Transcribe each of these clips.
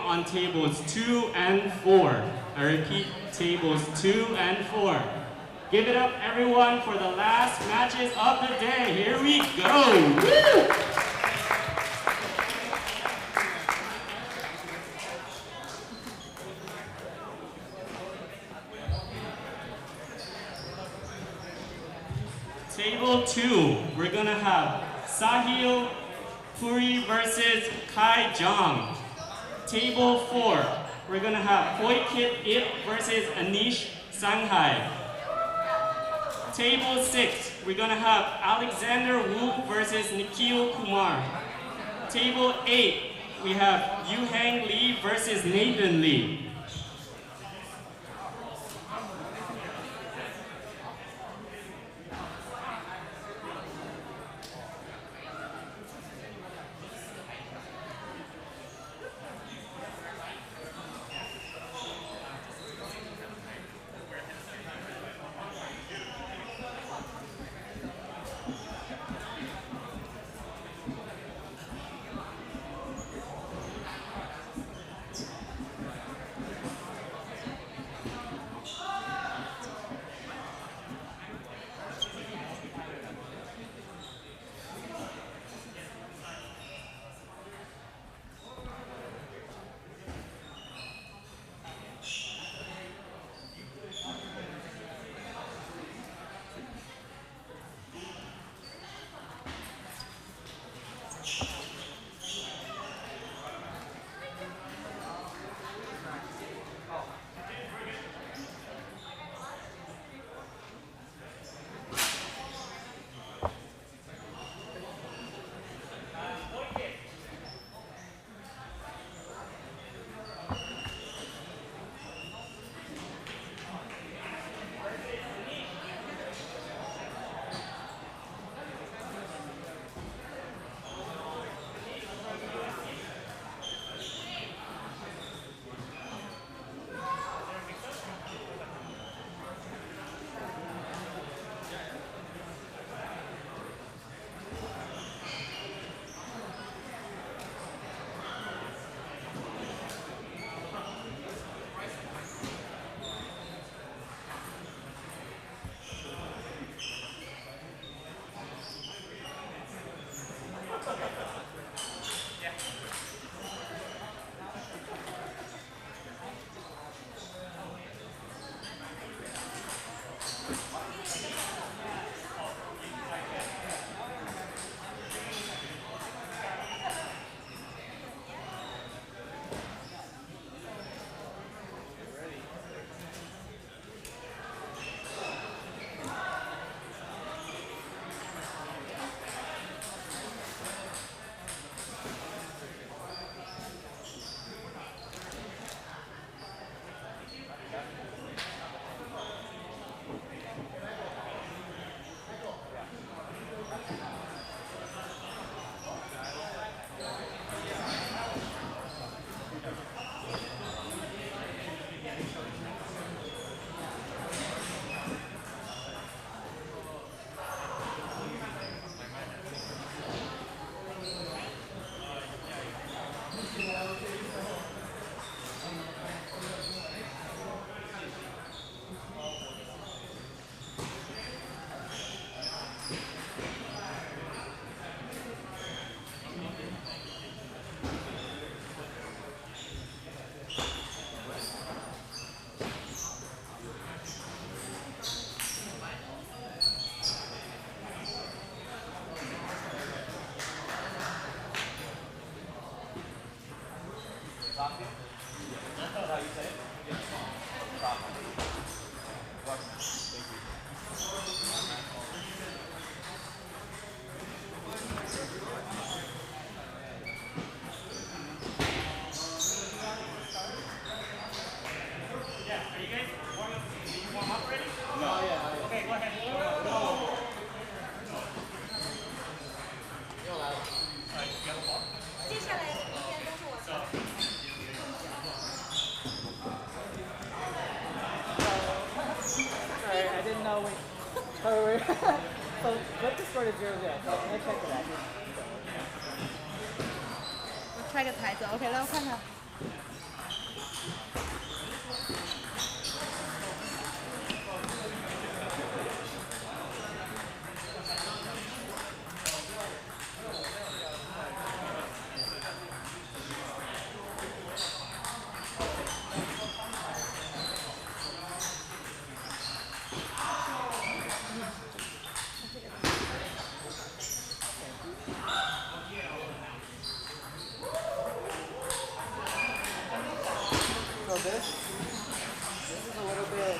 on tables 2 and 4. I repeat, tables 2 and 4. Give it up, everyone, for the last matches of the day. Here we go. Woo! Table 2, we're gonna have Sahil Puri versus Kai Jong. Table 4, we're gonna have Poikit Ip versus Anish Sanghai. Table 6, we're gonna have Alexander Wu versus Nikhil Kumar. Table 8, we have Yuhang Lee versus Nathan Lee. So what the score is 0-0? So I'm gonna check it out. 我揣个台子，OK，来我看看。this is a little bit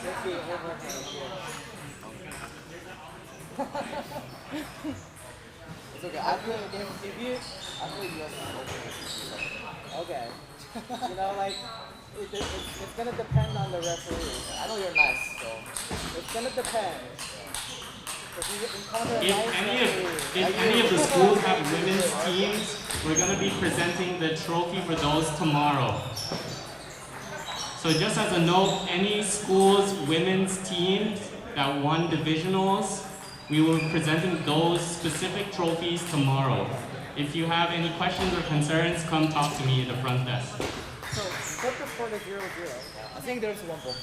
tricky overhand here. It's okay. I feel US is open. Okay. You know, like it's gonna depend on the referee. I know you're nice, so it's gonna depend. If any of the schools have women's teams, we're going to be presenting the trophy for those tomorrow. So just as a note, any school's women's teams that won divisionals, we will be presenting those specific trophies tomorrow. If you have any questions or concerns, come talk to me at the front desk. So, set the score to 0-0. I think there's one ball.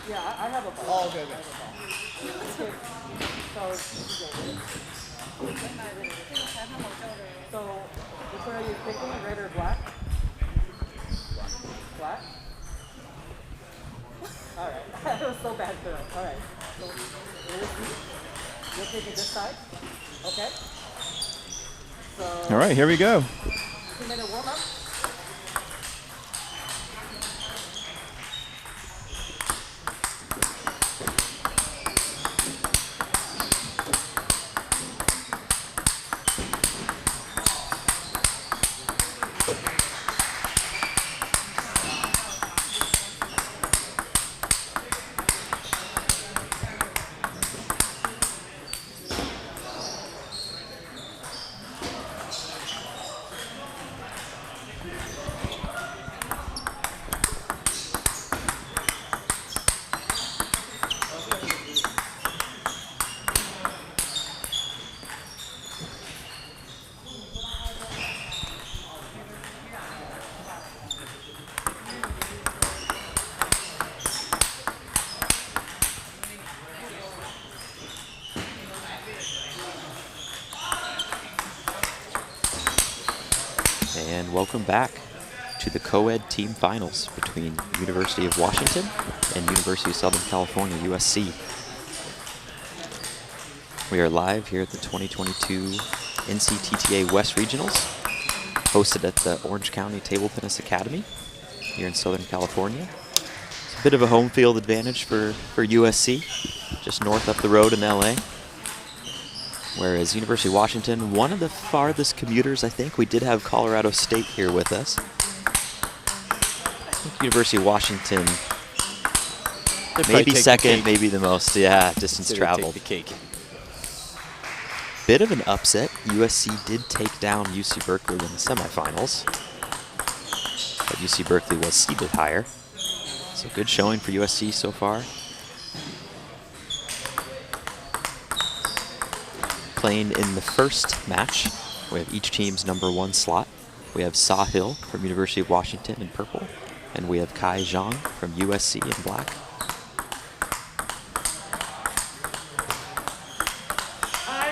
Yeah, I have a ball. Oh, okay. So, which one are you picking, red or black? Black? Alright, that was so bad for us. Alright, so you're taking this side? Okay. So, All right, here we go. 2-minute warm-up. And welcome back to the Co-Ed Team Finals between University of Washington and University of Southern California, USC. We are live here at the 2022 NCTTA West Regionals, hosted at the Orange County Table Tennis Academy here in Southern California. It's a bit of a home field advantage for USC, just north up the road in LA. Whereas University of Washington, one of the farthest commuters, I think. We did have Colorado State here with us. I think University of Washington, maybe second, maybe the most, distance traveled. Take the cake. Bit of an upset. USC did take down UC Berkeley in the semifinals. But UC Berkeley was seeded higher. So good showing for USC so far. Playing in the first match, we have each team's #1 slot. We have Sahil from University of Washington in purple, and we have Kai Zhang from USC in black. Hi.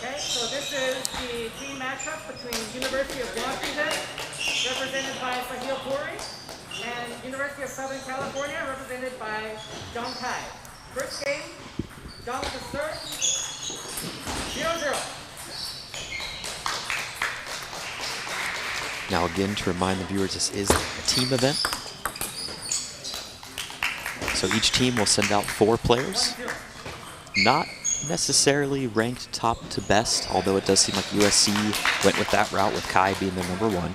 Okay, so this is the team matchup between University of Washington, represented by Sahil Puri, and University of Southern California, represented by John Kai. First game, John to serve, 0-0. Now again, to remind the viewers, this is a team event. So each team will send out 4 players. Not necessarily ranked top to best, although it does seem like USC went with that route with Kai being the #1.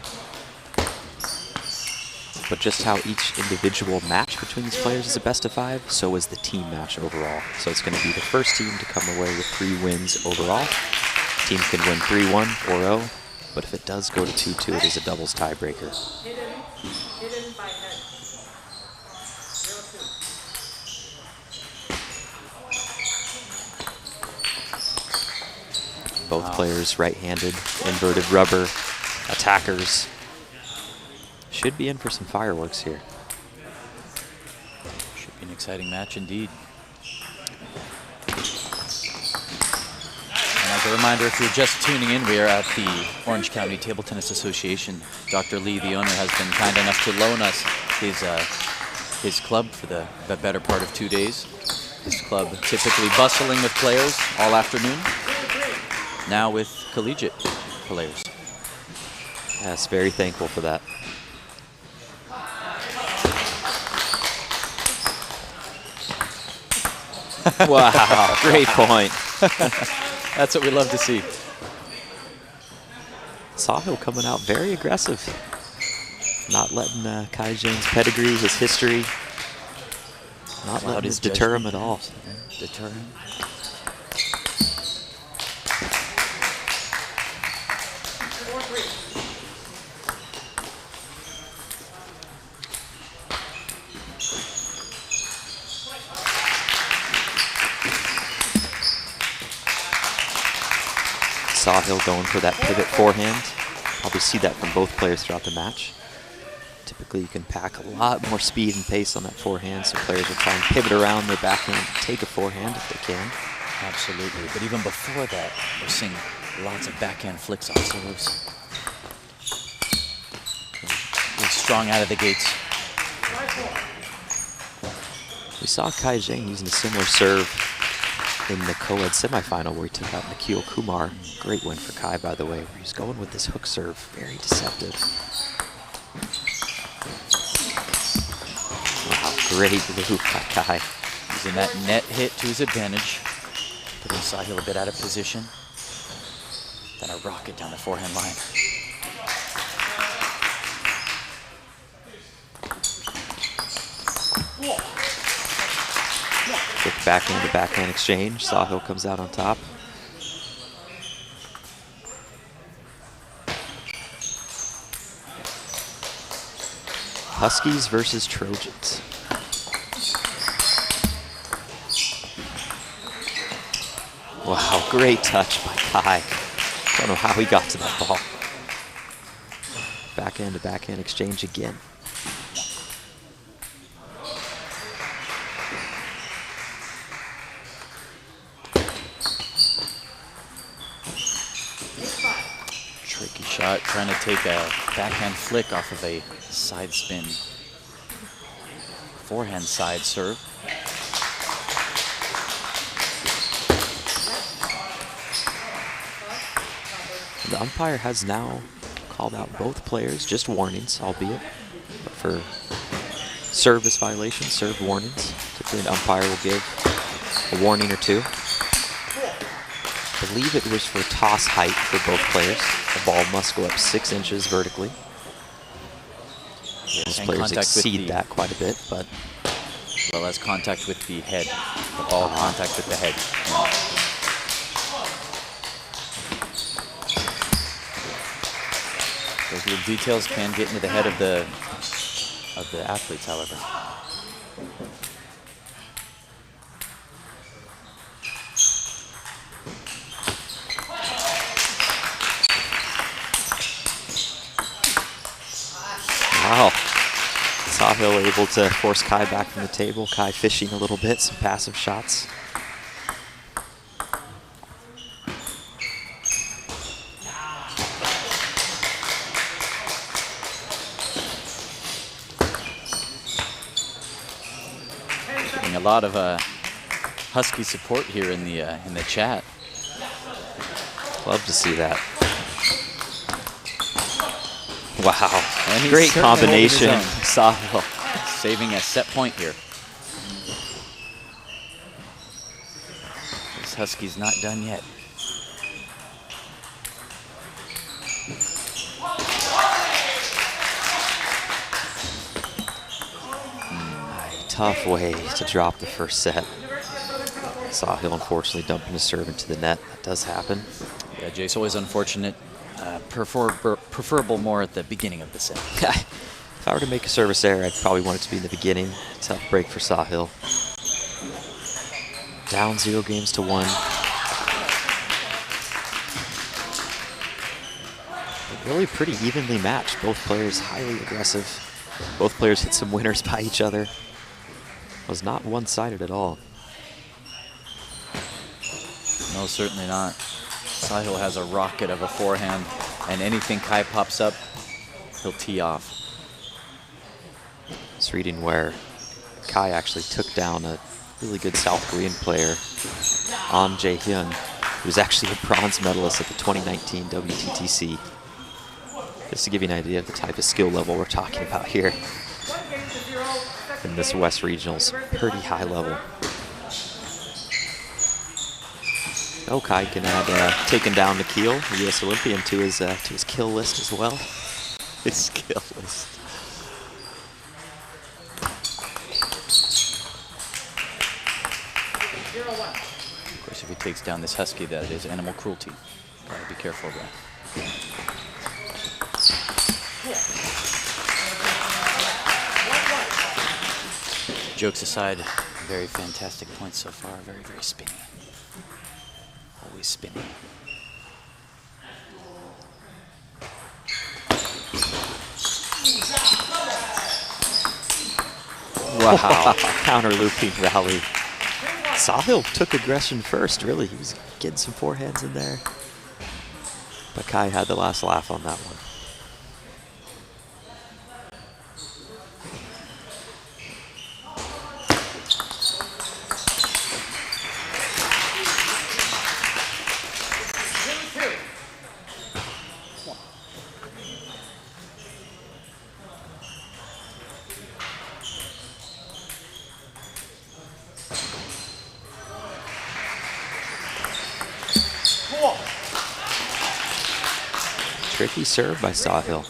But just how each individual match between these players is a best-of-5, so is the team match overall. So it's going to be the first team to come away with 3 wins overall. Team can win 3-1 or 0, but if it does go to 2-2, it is a doubles tiebreaker. Hidden by head. 0-2. Both players right-handed, inverted rubber, attackers. Should be in for some fireworks here. Should be an exciting match indeed. And as a reminder, if you're just tuning in, we are at the Orange County Table Tennis Association. Dr. Lee, the owner, has been kind enough to loan us his club for the better part of 2 days. His club typically bustling with players all afternoon. Now with collegiate players. Yes, very thankful for that. Wow, great point. That's what we love to see. Sahil coming out very aggressive. Not letting Kai Zhang's pedigree, his history, not letting it deter him at all. Deter him. Sahil going for that pivot forehand. Probably see that from both players throughout the match. Typically, you can pack a lot more speed and pace on that forehand, so players will try and pivot around their backhand, take a forehand if they can. Absolutely. But even before that, we're seeing lots of backhand flicks off serves. Really strong out of the gates. We saw Kai Zhang using a similar serve in the co-ed semifinal where he took out Nikhil Kumar. Great win for Kai, by the way, where he's going with this hook serve. Very deceptive. Wow, great move by Kai. Using that net hit to his advantage. Putting Sahil a bit out of position. Then a rocket down the forehand line. Quick backhand to backhand exchange. Sahil comes out on top. Huskies versus Trojans. Wow, great touch by Kai. Don't know how he got to that ball. Backhand to backhand exchange again. Tricky shot, trying to take a backhand flick off of a side spin. Forehand side serve. The umpire has now called out both players, just warnings, albeit, but for service violations, serve warnings. Typically an umpire will give a warning or two. I believe it was for toss height for both players. The ball must go up 6 inches vertically. Most players exceed that quite a bit, but... As well as contact with the head. The ball contact with the head. Yeah. Those little details can get into the head of the athletes, however. Wow. Sahil able to force Kai back from the table. Kai fishing a little bit, some passive shots. Getting a lot of Husky support here in the chat. Love to see that. Wow, And he's great certainly holding combination. his own. Sahil. Saving a set point here. This Husky's not done yet. Tough way to drop the first set. Sahil unfortunately dumping his serve into the net. That does happen. Yeah, Jace, always unfortunate. Preferable more at the beginning of the set. If I were to make a service error, I'd probably want it to be in the beginning. Tough break for Sahil. Down 0 games to 1. Really pretty evenly matched. Both players highly aggressive. Both players hit some winners by each other. Was not one-sided at all. No, certainly not. Sahil has a rocket of a forehand, and anything Kai pops up, he'll tee off. It's reading where Kai actually took down a really good South Korean player, An Jae-hyun, who was actually a bronze medalist at the 2019 WTTC. Just to give you an idea of the type of skill level we're talking about here in this West Regionals, pretty high level. Oh, Kai can add taken down Nikhil, the U.S. Olympian, to his kill list as well. His kill list. Of course, if he takes down this husky, that is animal cruelty. Gotta be careful of that. Jokes aside, very fantastic points so far. Very, very spinny. Always spinning. Wow, counter looping rally. Sahil took aggression first, really. He was getting some forehands in there. But Kai had the last laugh on that one. Tricky serve by Sahil.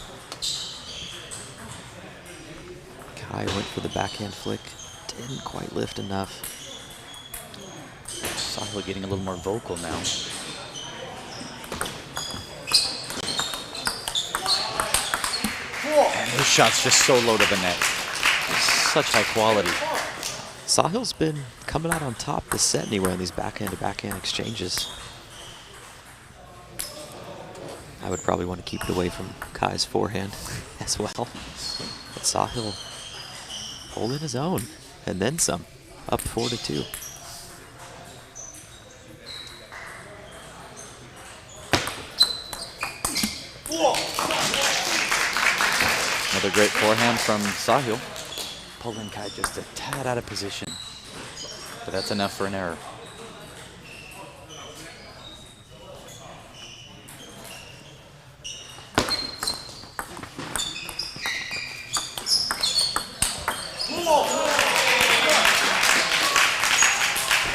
Kai went for the backhand flick. Didn't quite lift enough. Sahil getting a little more vocal now. And his shot's just so low to the net. Such high quality. Sahil's been coming out on top this set anyway in these backhand-to-backhand exchanges. I would probably want to keep it away from Kai's forehand as well. But Sahil holding his own, and then some, up 4-2. Another great forehand from Sahil. Pulling Kai just a tad out of position. But that's enough for an error.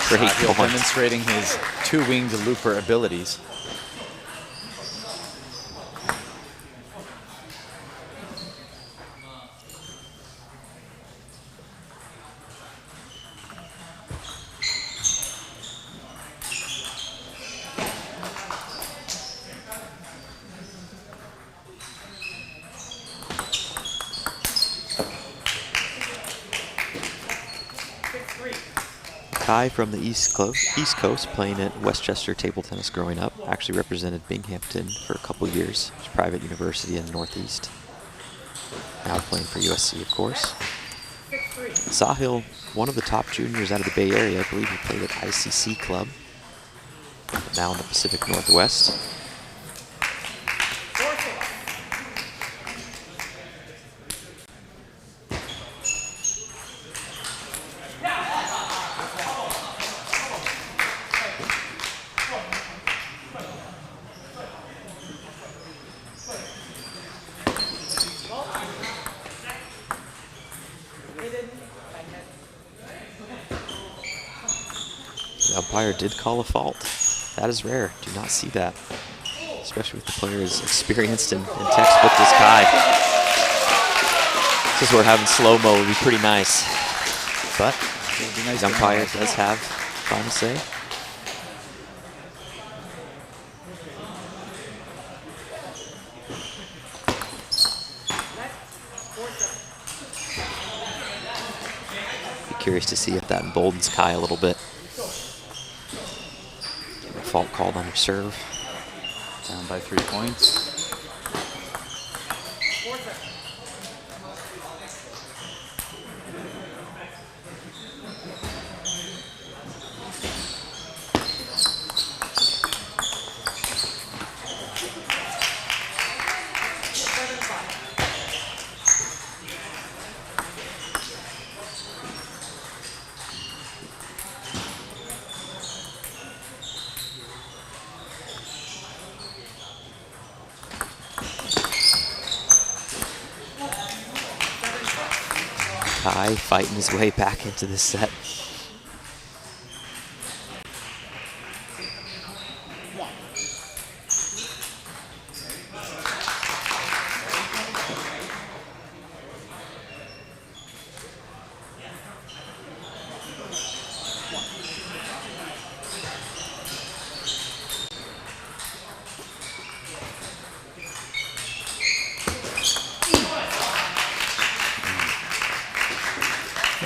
Great Sahil point. demonstrating his two-winged looper abilities. Kai from the East Coast, playing at Westchester Table Tennis growing up. Actually represented Binghamton for a couple years. It's a private university in the Northeast. Now playing for USC, of course. Sahil, one of the top juniors out of the Bay Area. I believe he played at ICC Club. Now in the Pacific Northwest. The umpire did call a fault. That is rare. Do not see that. Especially with the player as experienced and textbook as Kai. This is where having slow-mo would be pretty nice. But the umpire does have final say. Be curious to see if that emboldens Kai a little bit. Fault called on her serve. Down by 3 points. Kai fighting his way back into this set.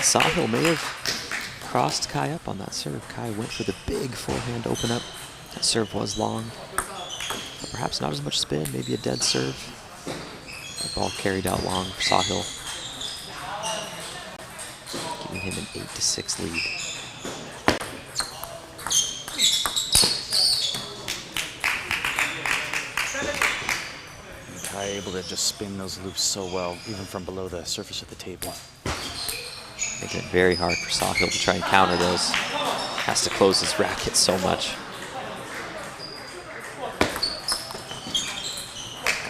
Sahil may have crossed Kai up on that serve. Kai went for the big forehand open up. That serve was long. But perhaps not as much spin, maybe a dead serve. That ball carried out long for Sahil, giving him an 8-6 lead. Kai able to just spin those loops so well, even from below the surface of the table. Making it very hard for Sahil to try and counter those. Has to close his racket so much.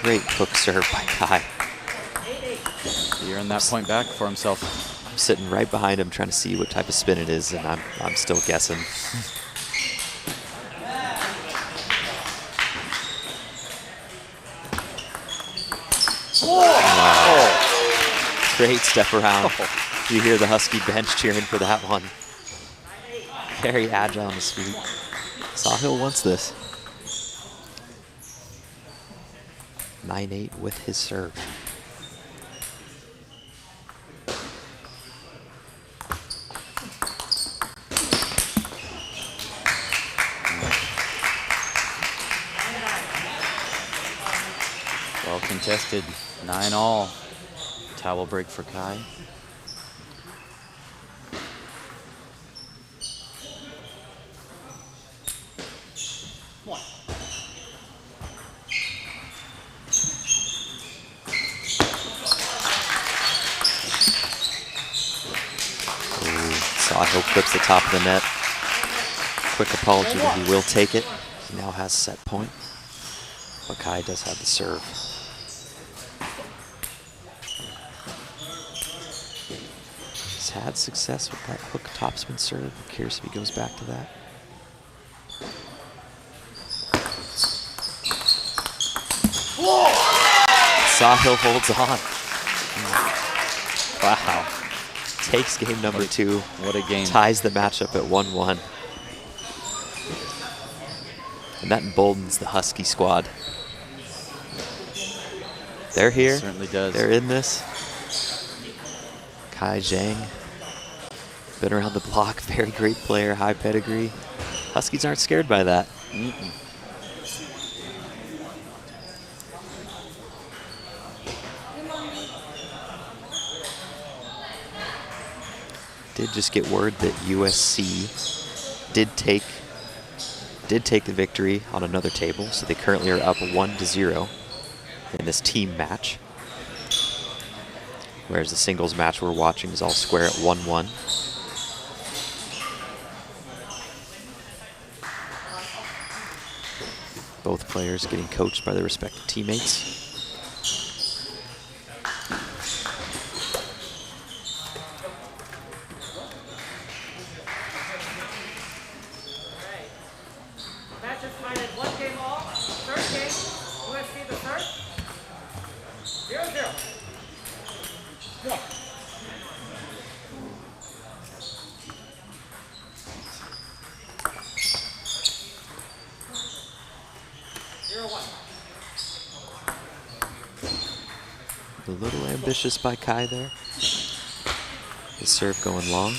Great hook serve by Kai. Earning that point back for himself. I'm sitting right behind him trying to see what type of spin it is, and I'm still guessing. Wow. Great step around. You hear the Husky bench cheering for that one. Very agile on his feet. Sahil wants this. 9-8 with his serve. Well contested, 9-all. Towel break for Kai. Sahil clips the top of the net. Quick apology that he will take it. He now has set point. But Kai does have the serve. He's had success with that hook topspin serve. I'm curious if he goes back to that. Sahil holds on. Wow. Takes game number 2. What a game. Ties the matchup at 1-1. And that emboldens the Husky squad. They're here. It certainly does. They're in this. Kai Zhang, been around the block, very great player, high pedigree. Huskies aren't scared by that. Did just get word that USC did take the victory on another table, so they currently are up 1-0 in this team match. Whereas the singles match we're watching is all square at 1-1. Both players getting coached by their respective teammates. Match is tied at 1-all. Third game, USC the third. 0-0. A little ambitious by Kai there. His serve going long.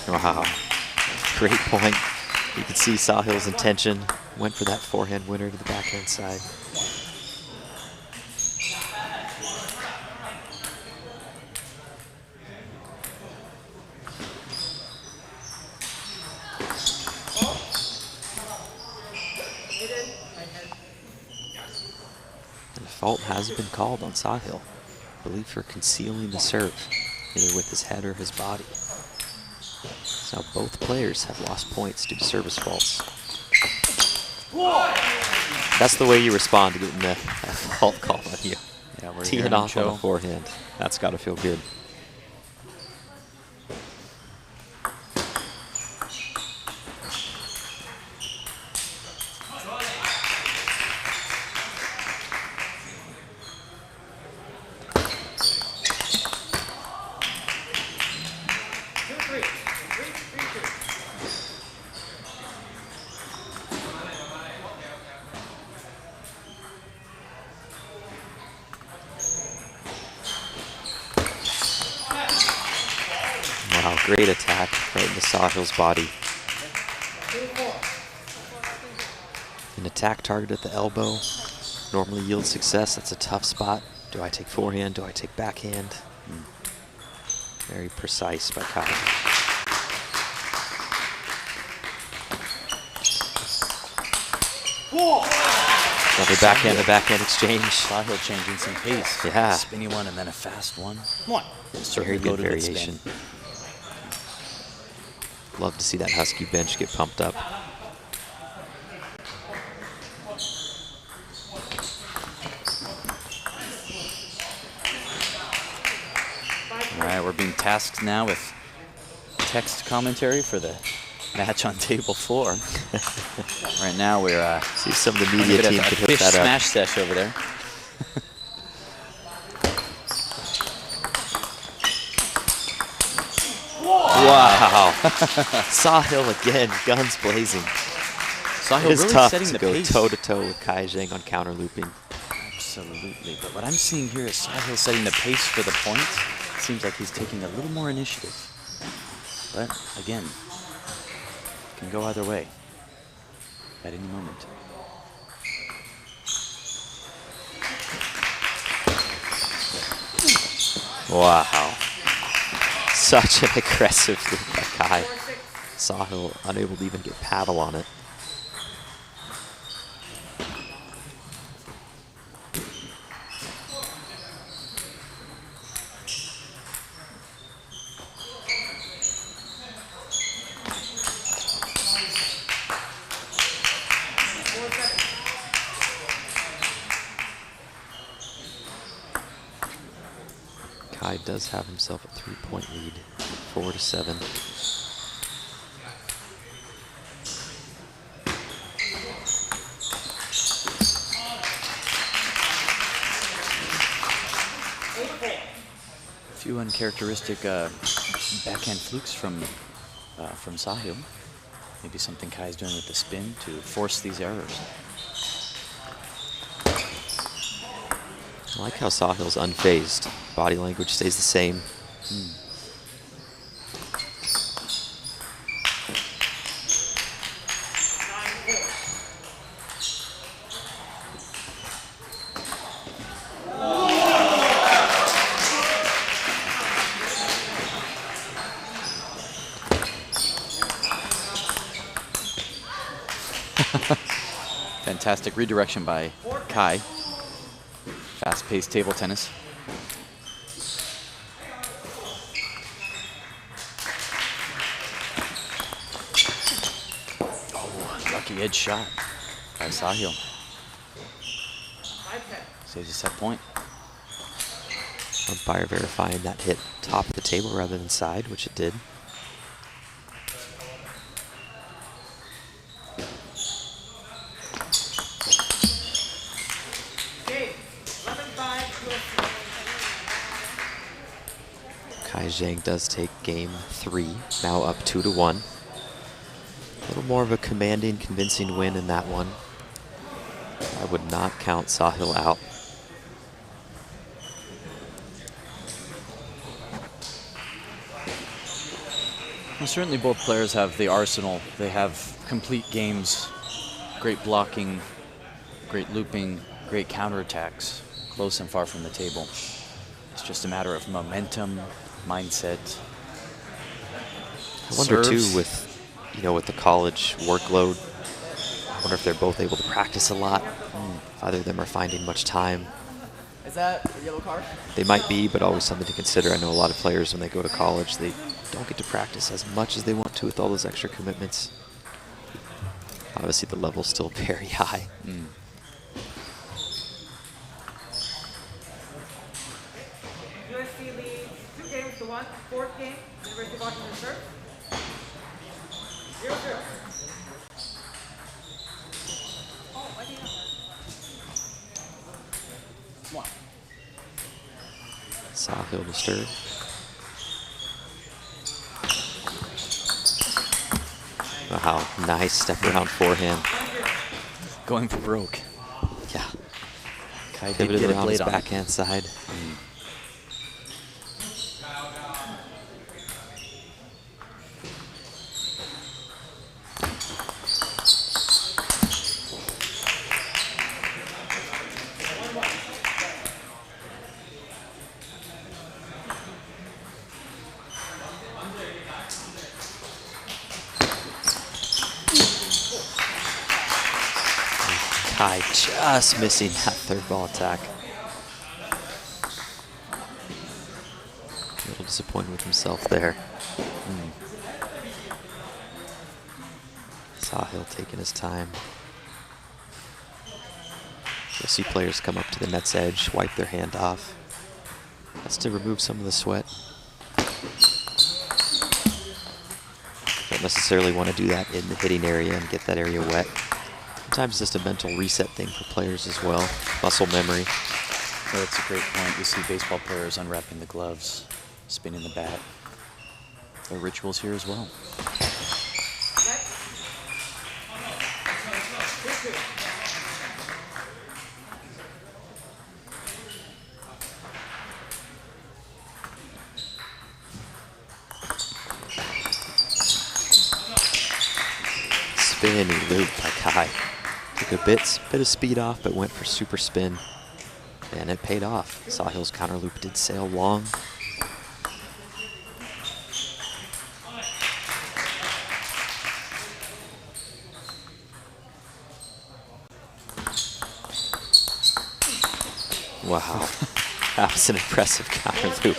Wow, great point. You can see Sahil's intention. Went for that forehand winner to the backhand side. And a fault has been called on Sahil, I believe for concealing the serve, either with his head or his body. So both players have lost points due to service faults. That's the way you respond to getting a fault call on you. Yeah, we're Teeing hearing off on Joe. the forehand. That's got to feel good. Wow, great attack right into Sahil's body. An attack target at the elbow normally yields success. That's a tough spot. Do I take forehand? Do I take backhand? Very precise by Kai. Another backhand to backhand exchange. Sahil changing some pace. Yeah. Spinny one and then a fast one. Very good variation. Love to see that Husky bench get pumped up. All right, we're being tasked now with text commentary for the match on table 4. Right now we're See if some of the media team could hook fish that up. smash sesh over there. Wow. Sahil again, guns blazing. Sahil It's really tough setting to the go pace. toe-to-toe with Kai Zhang on counter looping. Absolutely, but what I'm seeing here is Sahil setting the pace for the points. Seems like he's taking a little more initiative. But again, can go either way at any moment. Wow. Such an aggressive loop by Kai. Sahil unable to even get paddle on it. Kai does have himself a 3-point lead, 4-7. A few uncharacteristic backhand flukes from Sahil. Maybe something Kai's doing with the spin to force these errors. I like how Sahil's unfazed. Body language stays the same. Fantastic redirection by Kai. Fast-paced table tennis. Oh, lucky edge shot by Sahil. Saves a set point. Umpire verifying that hit top of the table rather than side, which it did. Kai Zhang does take game 3, now up 2-1. A little more of a commanding, convincing win in that one. I would not count Sahil out. Well, certainly both players have the arsenal. They have complete games, great blocking, great looping, great counterattacks, close and far from the table. It's just a matter of momentum, mindset. I wonder serves. too, with the college workload, I wonder if they're both able to practice a lot. If either of them are finding much time. Is that a yellow card? They might be, but always something to consider. I know a lot of players, when they go to college, they don't get to practice as much as they want to with all those extra commitments. Obviously, the level's still very high. fourth game, University of Washington serve. 0-0. Sahil disturbed. Wow, nice step around forehand. Going for broke. Yeah. Kai did Pivoted get a around his blade on it. backhand side. Kai just missing that third ball attack. A little disappointed with himself there. Sahil taking his time. You'll see players come up to the net's edge, wipe their hand off. That's to remove some of the sweat. Don't necessarily want to do that in the hitting area and get that area wet. Sometimes it's just a mental reset thing for players as well. Muscle memory. Well, that's a great point. You see baseball players unwrapping the gloves, spinning the bat. There are rituals here as well. Spinning loop by Kai. Took a bit of speed off, but went for super spin. And it paid off. Sahil's counter loop did sail long. Wow. That was an impressive counter loop.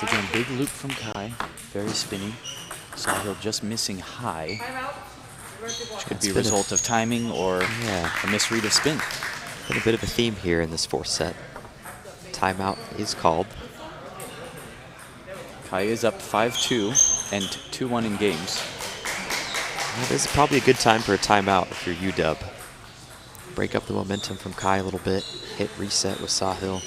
Again, big loop from Kai, very spinny. Sahil just missing high. Which could be a result of timing or a misread of spin. Been a bit of a theme here in this fourth set. Timeout is called. Kai is up 5-2 and 2-1 in games. Well, this is probably a good time for a timeout if you're UW. Break up the momentum from Kai a little bit. Hit reset with Sahil.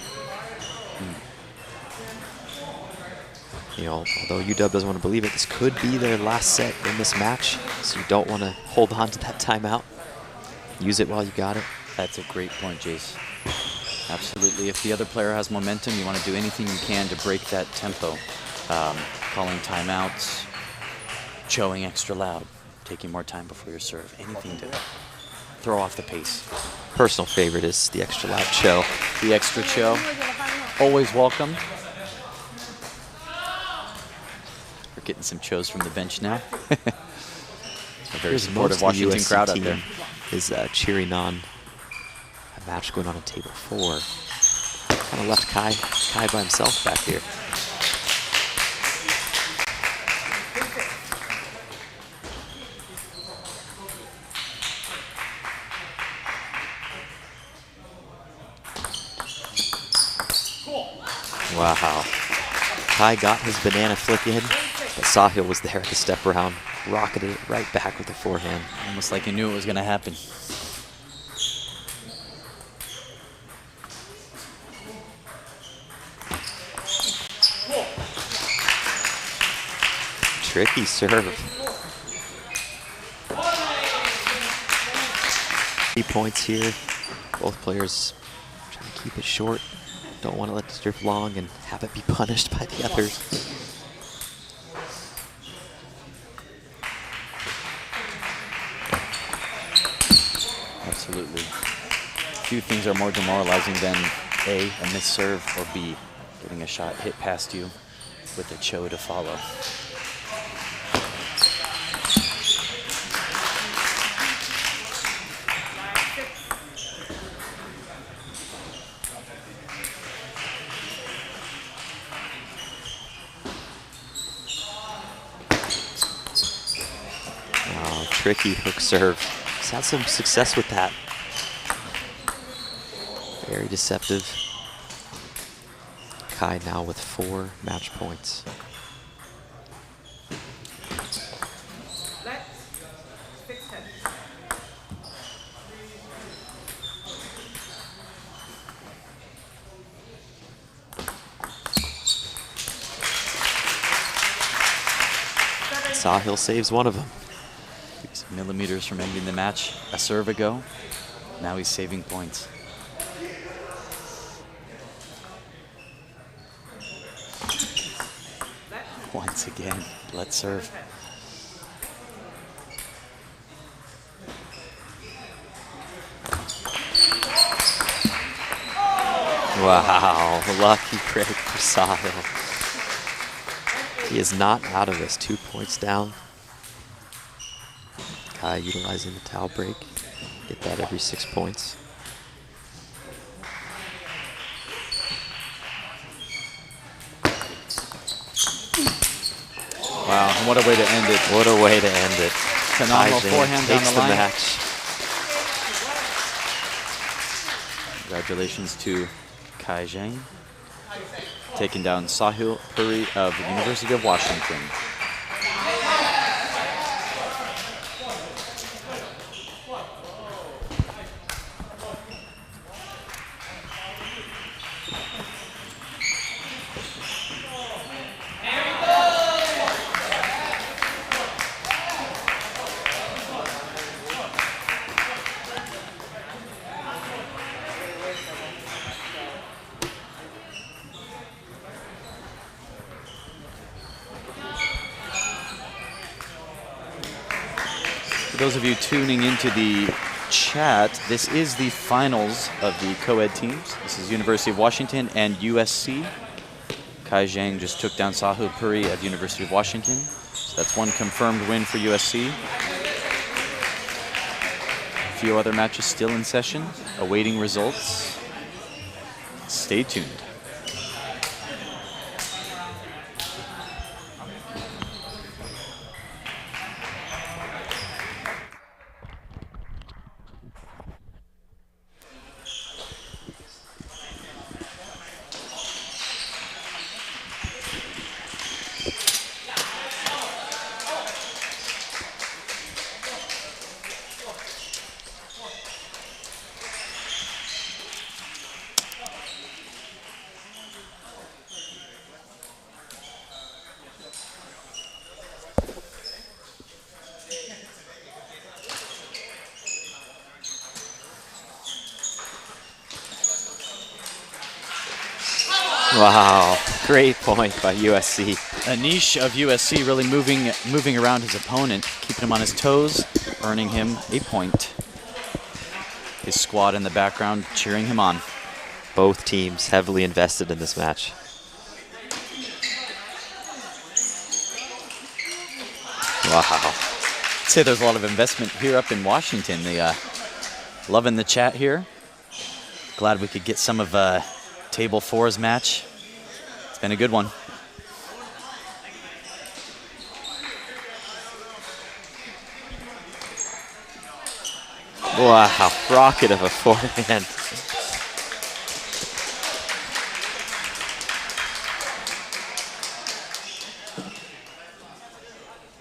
You know, although UW doesn't want to believe it, this could be their last set in this match, so you don't want to hold on to that timeout. Use it while you got it. That's a great point, Jace. Absolutely. If the other player has momentum, you want to do anything you can to break that tempo. Calling timeouts, showing extra loud, taking more time before your serve. Anything to throw off the pace. Personal favorite is the extra loud show. The extra show, always welcome. We're getting some shows from the bench now. A very supportive Washington crowd out there. Is cheering on a match going on table 4. Kind of left Kai by himself back here. Wow. Kai got his banana flick in, but Sahil was there at the step around, rocketed it right back with the forehand. Almost like he knew it was going to happen. Tricky serve. 3 points here. Both players trying to keep it short. Don't want to let this drift long and have it be punished by the others. Absolutely. Few things are more demoralizing than A, a missed serve, or B, getting a shot hit past you with the Cho to follow. Oh, tricky hook serve. He's had some success with that. Very deceptive. Kai now with 4 match points. Sahil saves one of them. 6 millimeters from ending the match a serve ago. Now he's saving points. Once again, let's serve. Wow, lucky break for Sahil. He is not out of this. 2 points down. Kai utilizing the towel break. Get that every 6 points. Wow, and what a way to end it. What a way to end it. Phenomenal Kai forehand down takes the the line. match. Congratulations to Kai Zhang, taking down Sahil Puri of the University of Washington. For those of you tuning into the chat, this is the finals of the co-ed teams. This is University of Washington and USC. Kai Zhang just took down Sahil Puri of University of Washington. So that's one confirmed win for USC. A few other matches still in session, awaiting results. Stay tuned. Wow, great point by USC. Anish of USC really moving around his opponent, keeping him on his toes, earning him a point. His squad in the background cheering him on. Both teams heavily invested in this match. Wow. I'd say there's a lot of investment here up in Washington. They loving the chat here. Glad we could get some of Table 4's match. It's been a good one. Wow, rocket of a forehand.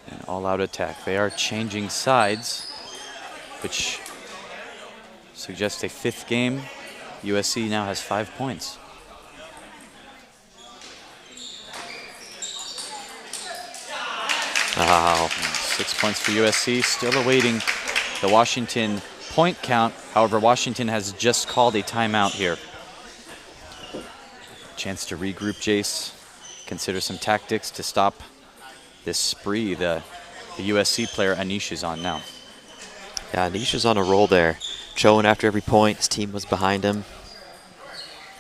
An all-out attack. They are changing sides, which suggests a 5th game. USC now has 5 points. Wow. 6 points for USC, still awaiting the Washington point count. However, Washington has just called a timeout here. Chance to regroup, Jace, consider some tactics to stop this spree the USC player Anish is on now. Yeah, Anish is on a roll there. Showing after every point, his team was behind him.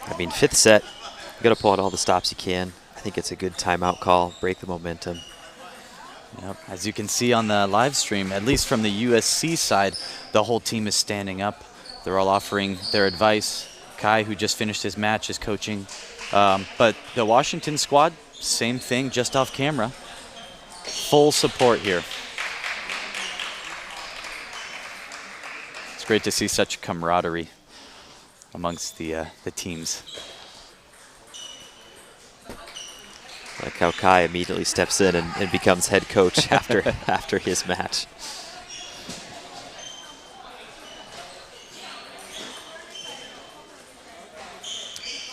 I mean, 5th set, you gotta pull out all the stops you can. I think it's a good timeout call, break the momentum. Yep. As you can see on the live stream, at least from the USC side, the whole team is standing up. They're all offering their advice. Kai, who just finished his match, is coaching. But the Washington squad, same thing, just off camera. Full support here. It's great to see such camaraderie amongst the teams. Like how Kai immediately steps in and becomes head coach after his match.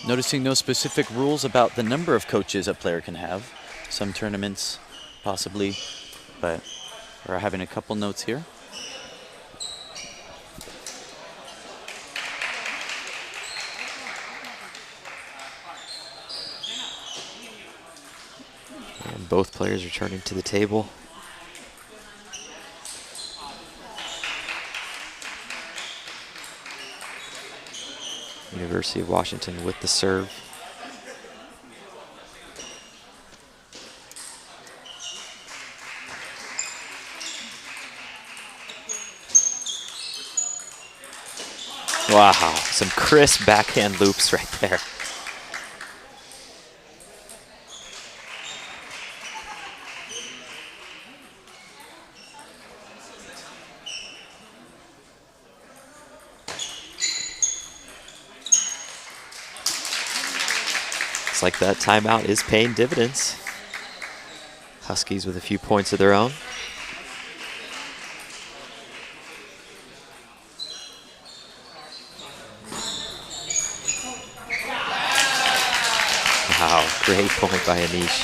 Noticing no specific rules about the number of coaches a player can have. Some tournaments, possibly, but we're having a couple notes here. And both players returning to the table. University of Washington with the serve. Wow, some crisp backhand loops right there. Looks like that timeout is paying dividends. Huskies with a few points of their own. Wow, great point by Anish.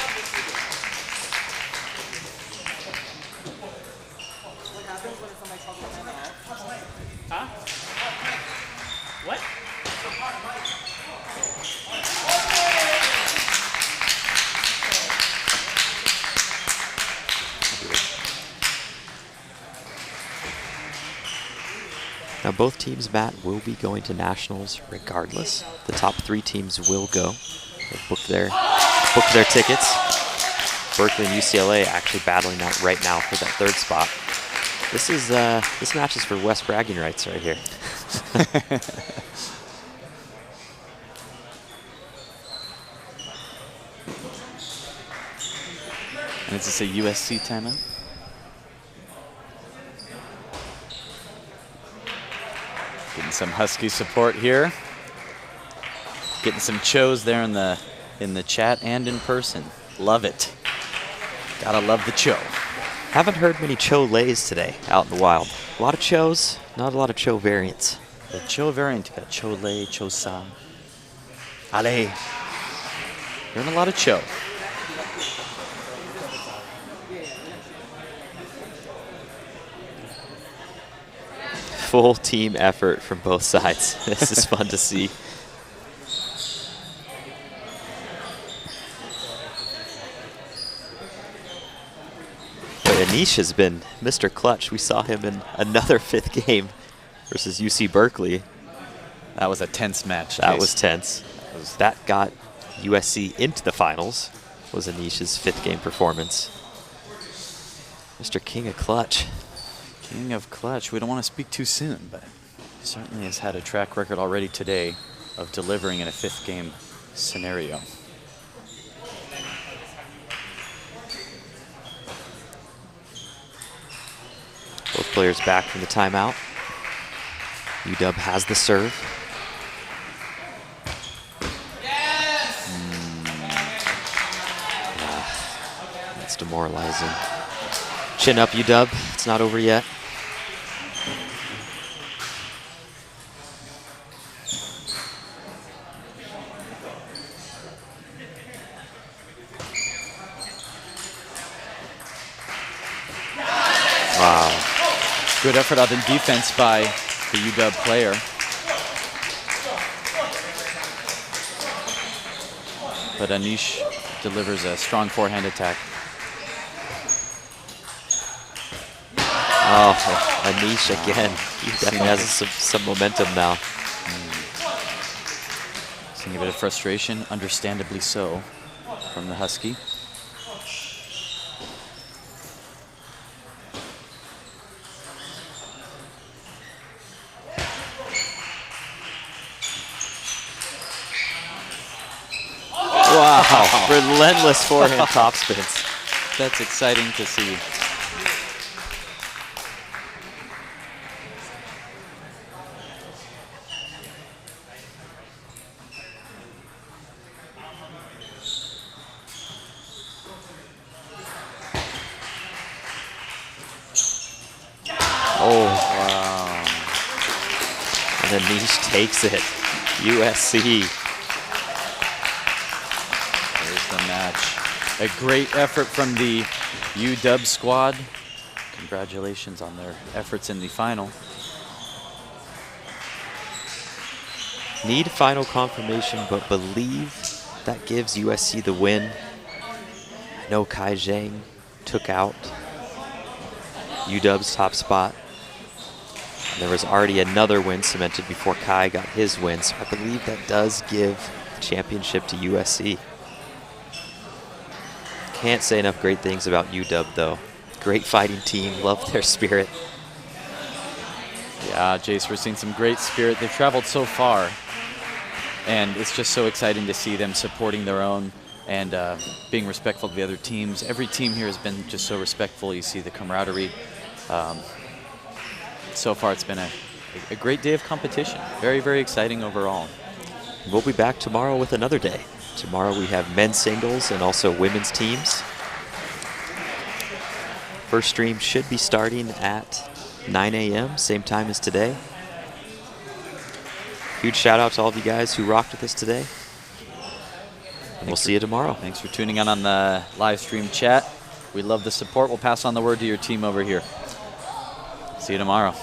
Huh? What? Now both teams, Matt, will be going to nationals regardless. The top 3 teams will go. They've booked their tickets. Berkeley and UCLA actually battling out right now for that 3rd spot. This match is for West bragging rights right here. And is this a USC timeout? Getting some Husky support here. Getting some chos there in the chat and in person. Love it. Gotta love the cho. Haven't heard many cho lays today out in the wild. A lot of chos, not a lot of cho variants. The cho variant, you got cho lay, cho sa. Ale. Hearing a lot of cho. Full team effort from both sides. This is fun to see. But Anish has been Mr. Clutch. We saw him in another 5th game versus UC Berkeley. That was a tense match. That was tense. That got USC into the finals, was Anish's 5th game performance. Mr. King of Clutch. King of Clutch. We don't want to speak too soon, but certainly has had a track record already today of delivering in a 5th game scenario. Both players back from the timeout. UW has the serve. That's demoralizing. Chin up, UW. It's not over yet. Wow. Good effort out in defense by the UW player. But Anish delivers a strong forehand attack. Oh, Anish again. He definitely has some momentum now. Seeing a bit of frustration, understandably so. from the Husky. Wow, relentless forehand topspins. That's exciting to see. Oh, wow. And Anish takes it. USC. There's the match. A great effort from the UW squad. Congratulations on their efforts in the final. Need final confirmation, but believe that gives USC the win. I know Kai Zhang took out UW's top spot. And there was already another win cemented before Kai got his win, so I believe that does give the championship to USC. Can't say enough great things about UW though. Great fighting team, love their spirit. Yeah, Jace, we're seeing some great spirit. They've traveled so far, and it's just so exciting to see them supporting their own and being respectful of the other teams. Every team here has been just so respectful. You see the camaraderie. So far, it's been a great day of competition. Very, very exciting overall. We'll be back tomorrow with another day. Tomorrow we have men's singles and also women's teams. First stream should be starting at 9 a.m., same time as today. Huge shout out to all of you guys who rocked with us today. And we'll see you tomorrow. Thanks for tuning in on the live stream chat. We love the support. We'll pass on the word to your team over here. See you tomorrow.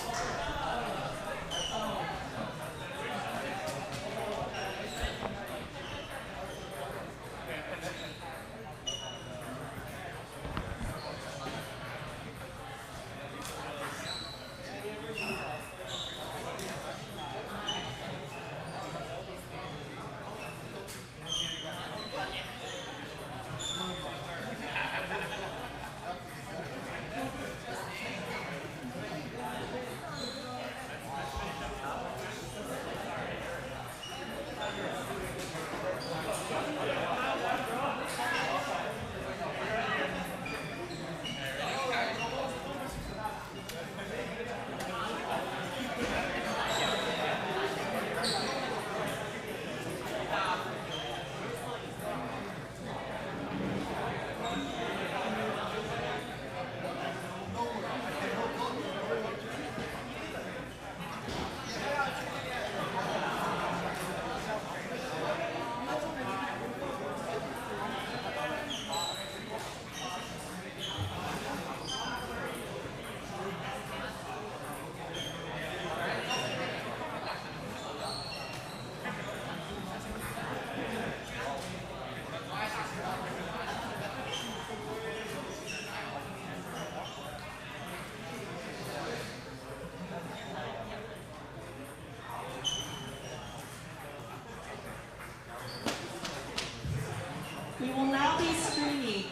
We will now be screening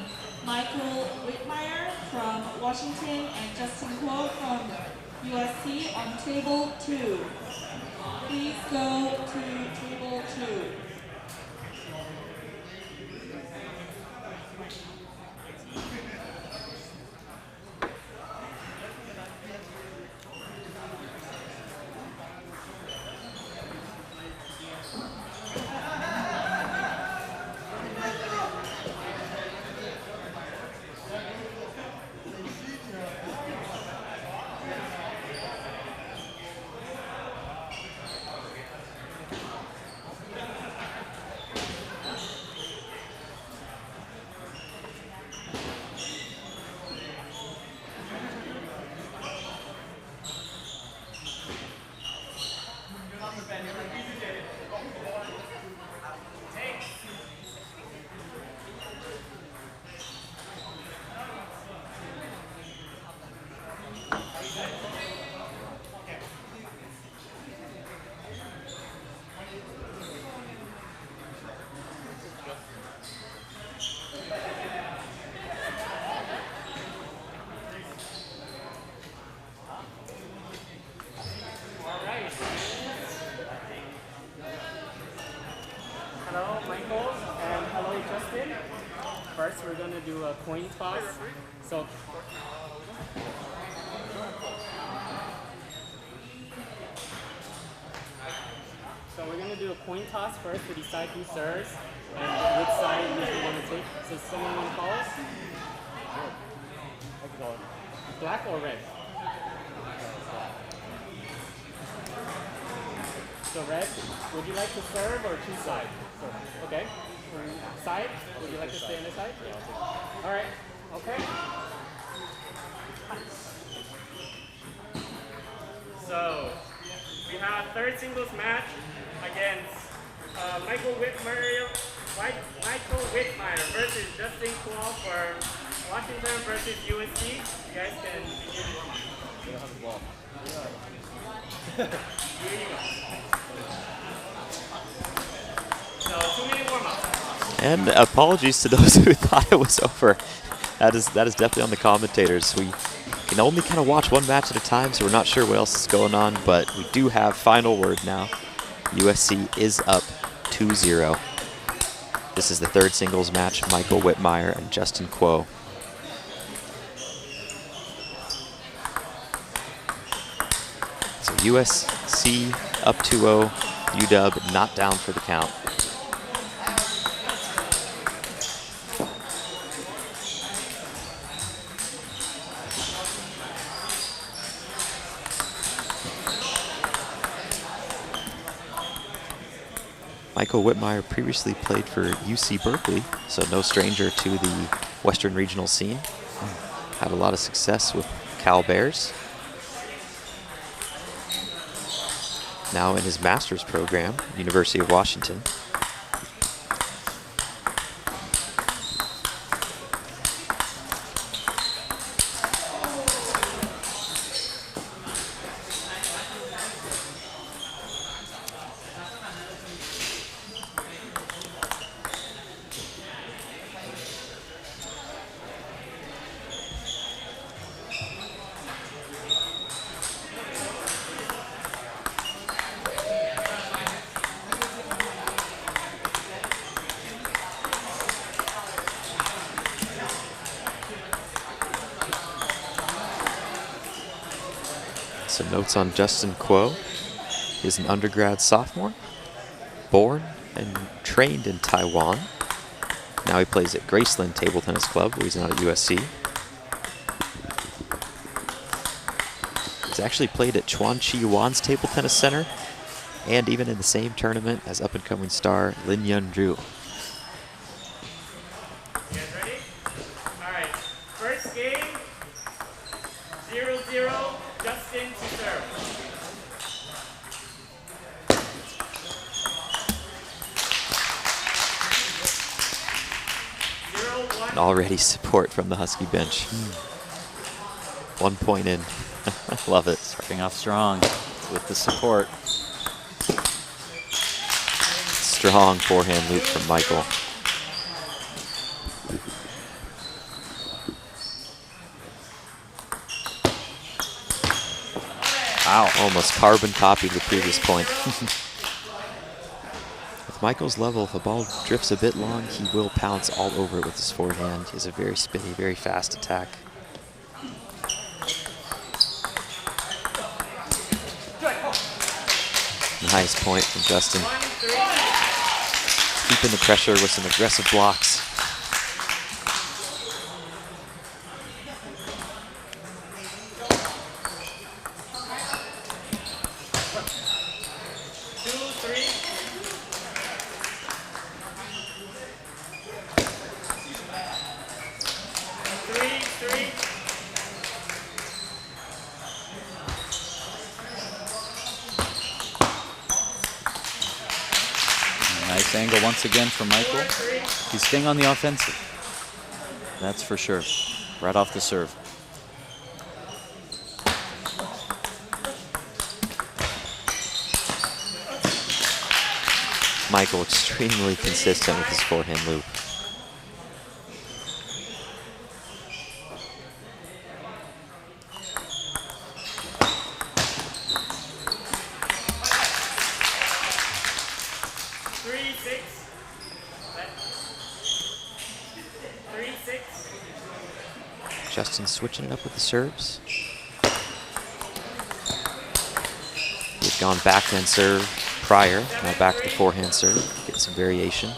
Michael Whitmire from Washington and Justin Kuo from USC on table 2. Please go to table 2. Michael, and hello, Justin. First, we're gonna do a coin toss. So we're gonna do a coin toss first to decide who serves and which side you want to take. So someone want to call us? Black or red? So red, would you like to serve or choose side? Okay. Side? Would you like to stay on this side? Yeah. All right. Okay. So we have third singles match against Michael Whitmire versus Justin Coed for Washington versus USC. You guys can begin. They don't have the ball. Here you go. So 2-minute warm-up. And apologies to those who thought it was over. That is definitely on the commentators. We can only kind of watch one match at a time, so we're not sure what else is going on, but we do have final word now. USC is up 2-0. This is the third singles match, Michael Whitmire and Justin Coed. So USC up 2-0, UW not down for the count. Michael Whitmire previously played for UC Berkeley, so no stranger to the Western regional scene. Had a lot of success with Cal Bears. Now in his master's program, University of Washington. Some notes on Justin Coed. He's an undergrad sophomore, born and trained in Taiwan. Now he plays at Graceland Table Tennis Club, where he's not at USC. He's actually played at Chuan Chi Yuan's Table Tennis Center, and even in the same tournament as up-and-coming star Lin Yun Zhu. You guys ready? All right. First game, 0-0, Justin to serve. And already support from the Husky bench. 1 point in. Love it. Starting off strong with the support. Strong forehand loop from Michael. Wow, almost carbon copied the previous point. With Michael's level, if a ball drifts a bit long, he will pounce all over it with his forehand. He has a very spinny, very fast attack. Nice point from Justin. Keeping the pressure with some aggressive blocks. Nice angle once again from Michael. He's staying on the offensive. That's for sure. Right off the serve. Michael extremely consistent with his forehand loop. Justin switching it up with the serves. He's gone backhand serve prior, now back to the forehand serve, get some variation.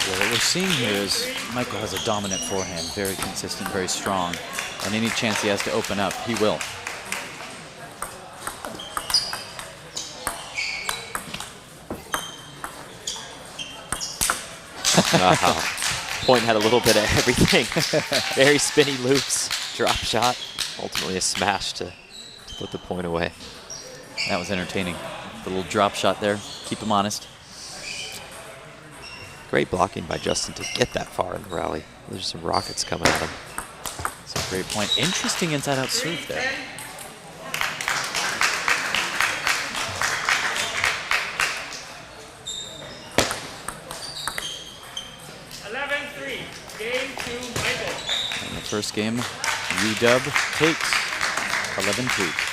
What we're seeing here is Michael has a dominant forehand, very consistent, very strong. And any chance he has to open up, he will. Wow. Point had a little bit of everything. Very spinny loops, drop shot, ultimately a smash to put the point away. That was entertaining. The little drop shot there, keep him honest. Great blocking by Justin to get that far in the rally. There's some rockets coming at him. It's a great point. Interesting inside-out serve there. In the first game, UW takes 11-3.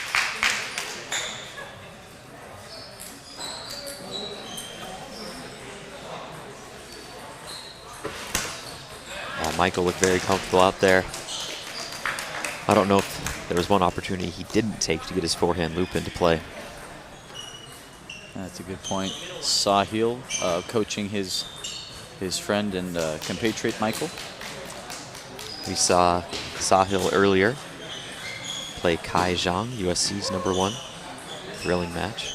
Michael looked very comfortable out there. I don't know if there was one opportunity he didn't take to get his forehand loop into play. That's a good point. Sahil coaching his friend and compatriot Michael. We saw Sahil earlier play Kai Zhang, USC's #1. Thrilling match.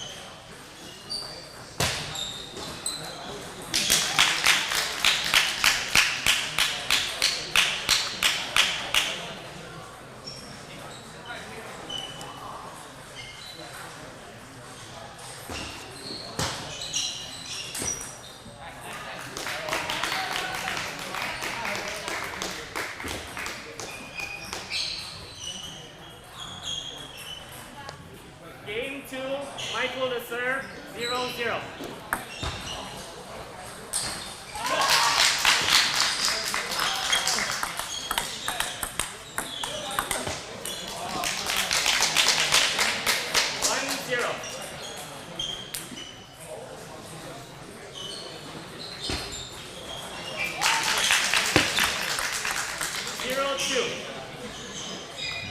Game 2, Michael to serve, 0-0.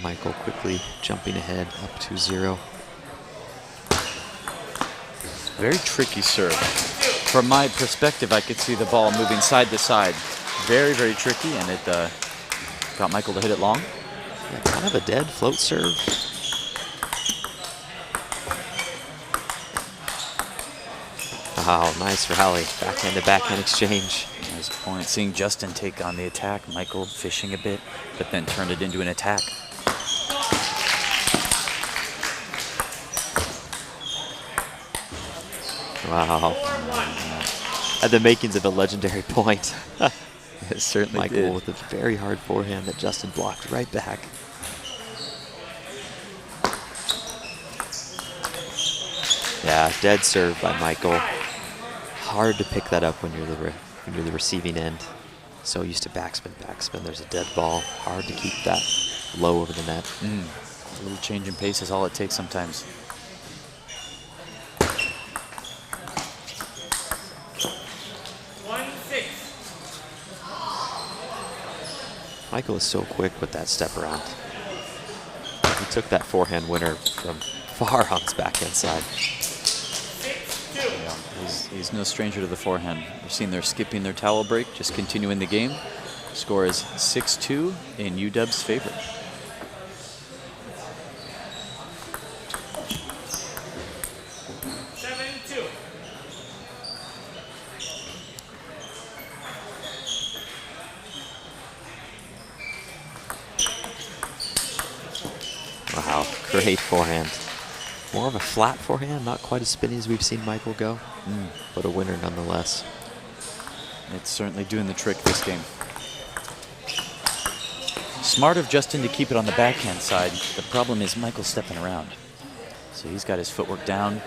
Michael quickly jumping ahead up 2-0. Very tricky serve. From my perspective, I could see the ball moving side to side. Very, very tricky, and it got Michael to hit it long. Yeah, kind of a dead float serve. Wow, nice rally. Backhand to backhand exchange. Nice point. Seeing Justin take on the attack, Michael fishing a bit, but then turned it into an attack. Wow. Had the makings of a legendary point. It certainly Michael did. with a very hard forehand that Justin blocked right back. Yeah, dead serve by Michael. Hard to pick that up when you're the receiving end. So used to backspin, backspin. There's a dead ball. Hard to keep that low over the net. A little change in pace is all it takes sometimes. Michael is so quick with that step around. He took that forehand winner from far on his backhand side. Yeah, he's no stranger to the forehand. We've seen they're skipping their towel break, just continuing the game. Score is 6-2 in UW's favor. Wow, great forehand. More of a flat forehand, not quite as spinny as we've seen Michael go, but a winner nonetheless. It's certainly doing the trick this game. Smart of Justin to keep it on the backhand side. The problem is Michael's stepping around. So he's got his footwork down.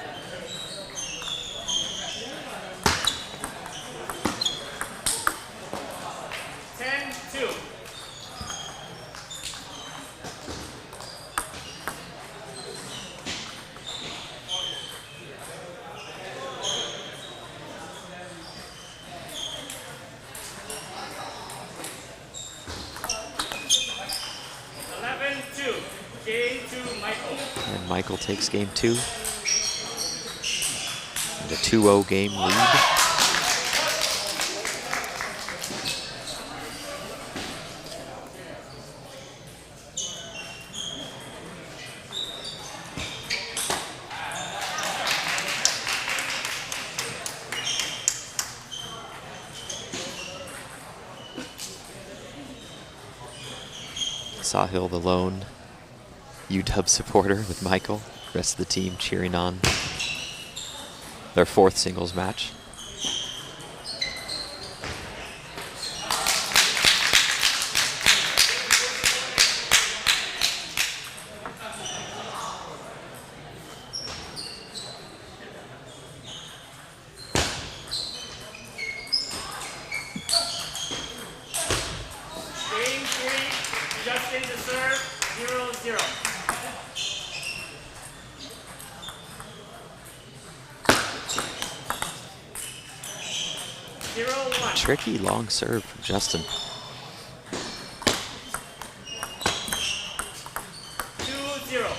And Michael takes game 2. And a 2-0 game lead. Sahil, the lone UW supporter with Michael. The rest of the team cheering on their 4th singles match. Game 3, Justin to serve, 0-0. Tricky long serve from Justin. 2-0.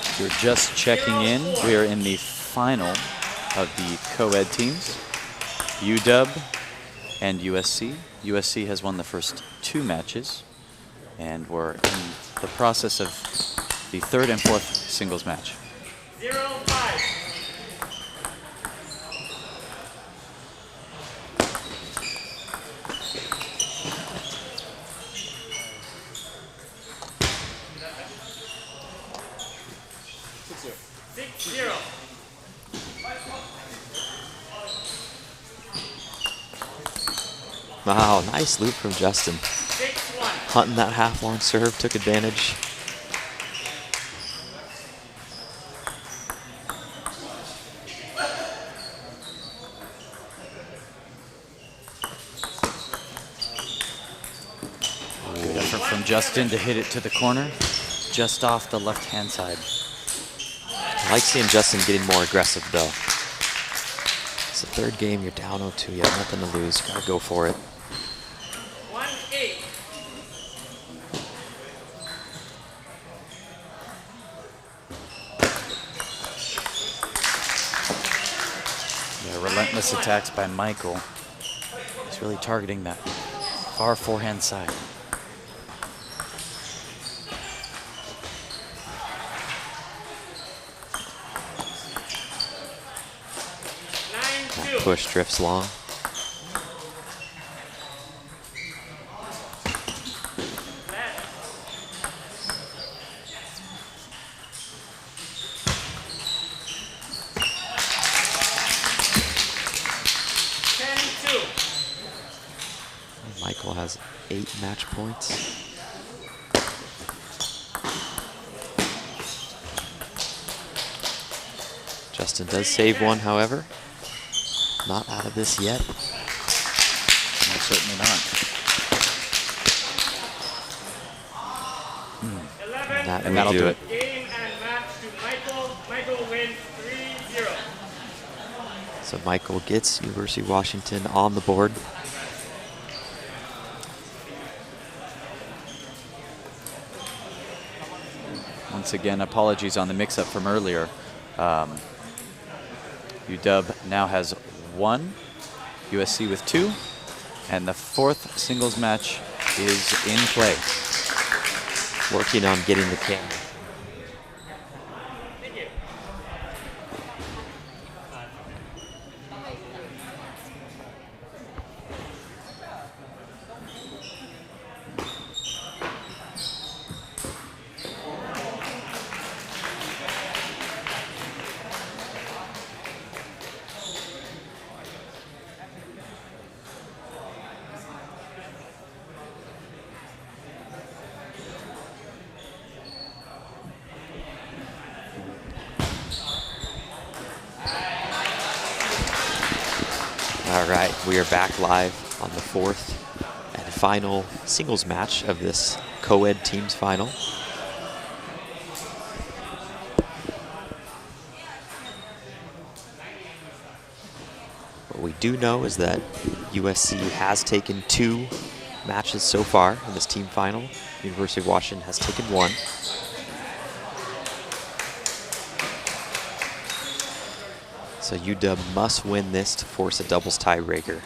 If you're just checking in, we are in the final of the co-ed teams. UW and USC. USC has won the first 2 matches, and we're in the process of the 3rd and 4th singles match. 0-5. Wow, nice loop from Justin. 6-1. Hunting that half-long serve, took advantage. Good effort from Justin to hit it to the corner, just off the left-hand side. I like seeing Justin getting more aggressive, though. It's the 3rd game, you're down 0-2, you have nothing to lose, gotta go for it. 1-8. Yeah, relentless attacks by Michael. He's really targeting that far forehand side. That push drifts long. Michael has 8 match points. Justin does save one, however. Not out of this yet. No, certainly not. And that'll do it. Game and match to Michael. Michael wins 3-0. So Michael gets University of Washington on the board. Once again, apologies on the mix-up from earlier. UW now has 1, USC with 2, and the 4th singles match is in play. Working on getting the king. All right, we are back live on the 4th and final singles match of this co-ed teams final. do know is that USC has taken 2 matches so far in this team final. University of Washington has taken 1. So UW must win this to force a doubles tiebreaker.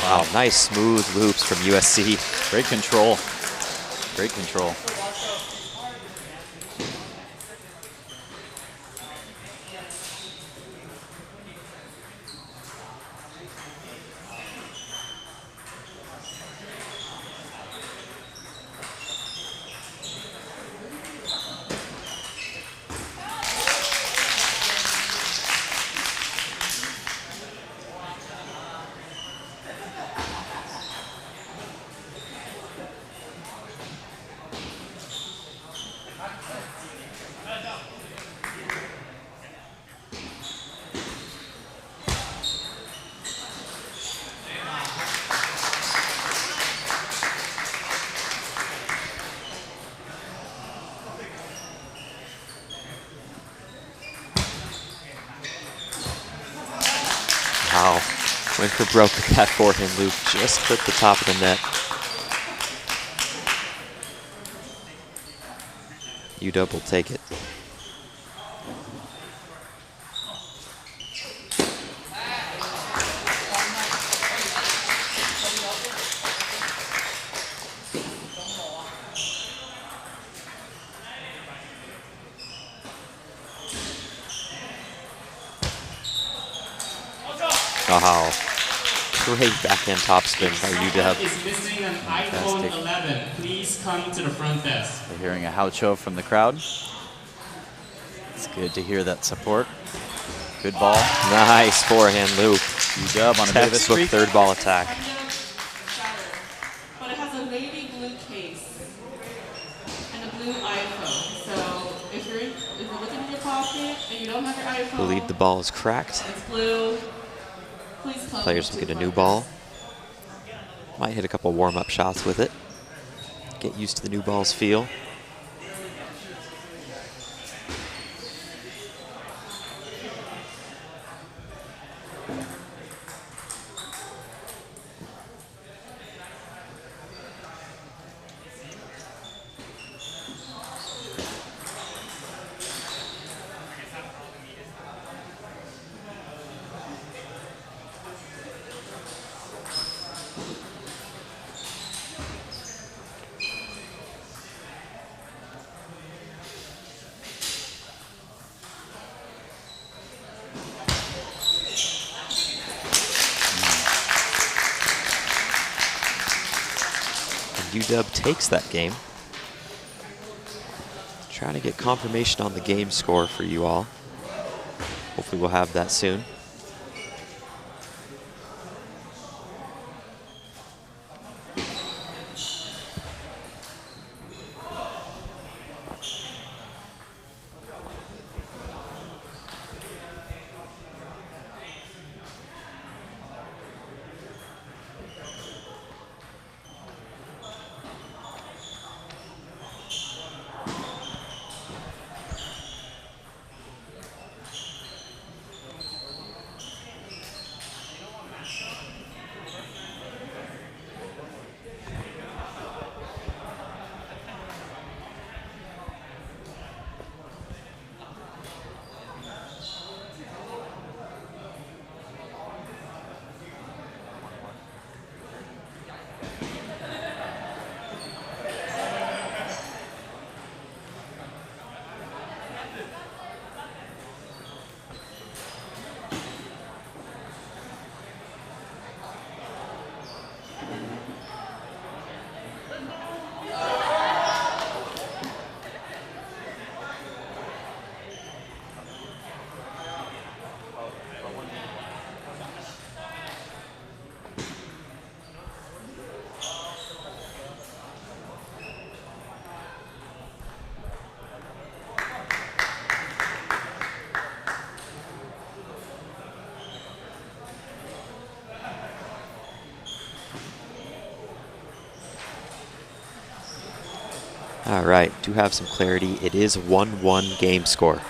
Wow, nice smooth loops from USC. Great control. Great control. Wow, Winker broke that forehand loop just at the top of the net. UW will take it. Wow. Great backhand topspin by UW. Is missing an iPhone 11. Please come to the front desk. We're hearing a haucho from the crowd. It's good to hear that support. Good ball. Nice forehand loop. UW on a bit of a Textbook streak. third ball attack. But it has a navy blue case and a blue iPhone. So if you're looking in your pocket and you don't have your iPhone, Believe the ball is cracked. it's blue. Please come Players to will get a the new front ball. desk. Might hit a couple warm-up shots with it. Get used to the new ball's feel. UW takes that game. Trying to get confirmation on the game score for you all. Hopefully we'll have that soon. All right, do have some clarity. It is 1-1 game score.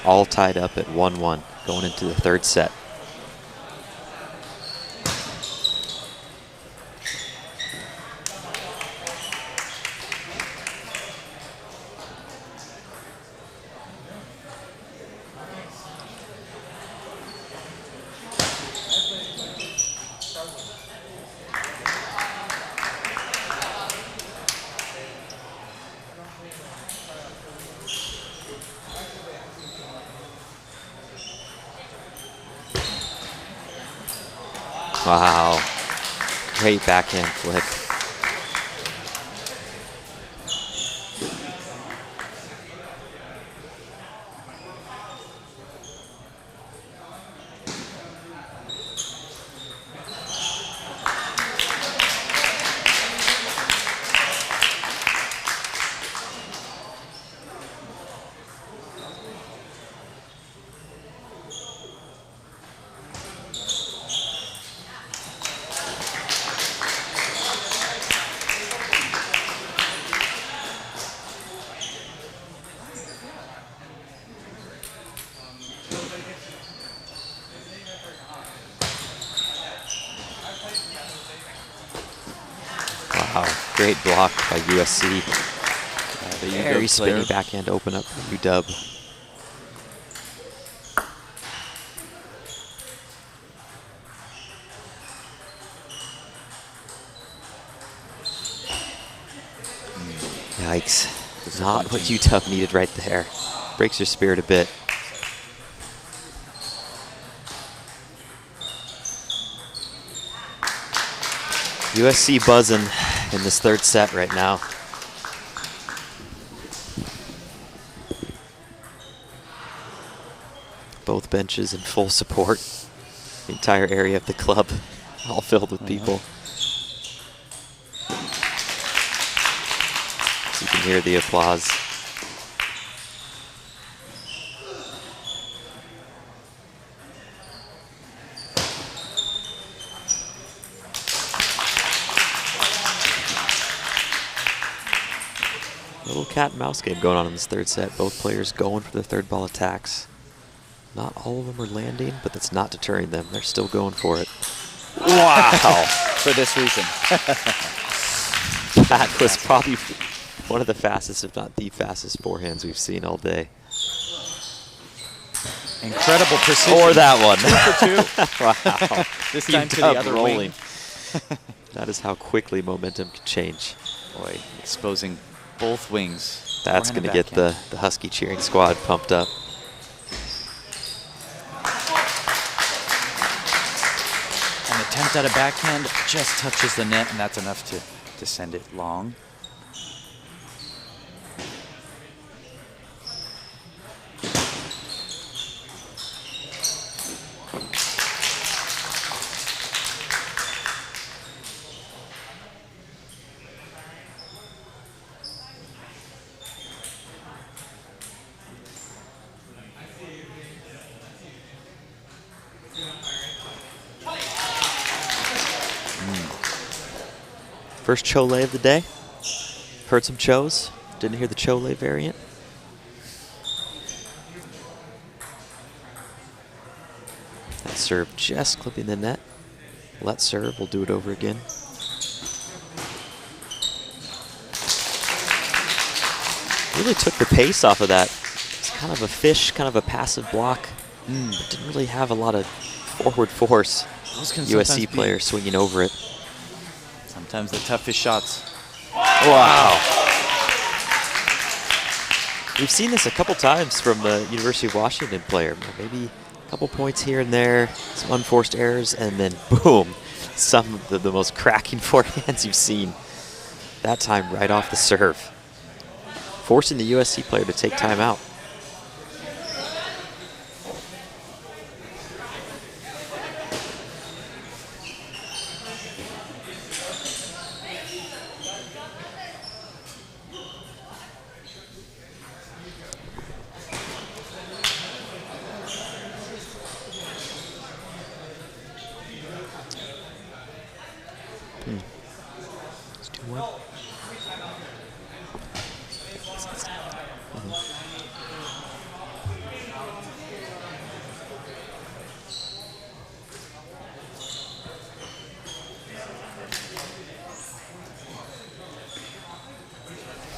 All tied up at 1-1 going into the third set. Wow, great backhand flip. Wow, great block by USC. Very spinny backhand open up for UW. Yikes. Not what UW needed right there. Breaks your spirit a bit. USC buzzing in this third set right now. Both benches in full support. The entire area of the club all filled with people. You can hear the applause. Little cat and mouse game going on in this third set. Both players going for the third ball attacks. Not all of them are landing, but that's not deterring them. They're still going for it. Wow! For this reason. That was probably one of the fastest, if not the fastest, forehands we've seen all day. Incredible precision. Or that one. 2 for 2. Wow. This time to the other rolling. wing. That is how quickly momentum can change. Boy, exposing both wings. That's going to get the Husky cheering squad pumped up. An attempt at a backhand just touches the net, and that's enough to send it long. First Chole of the day. Heard some Chos. Didn't hear the Chole variant. That serve just clipping the net. Let serve. We'll do it over again. Really took the pace off of that. It's kind of a fish, kind of a passive block. But didn't really have a lot of forward force. USC player swinging over it. Sometimes the toughest shots. Wow. We've seen this a couple times from the University of Washington player. Maybe a couple points here and there, some unforced errors, and then boom, some of the most cracking forehands you've seen. That time right off the serve. Forcing the USC player to take time out. It's 2-1.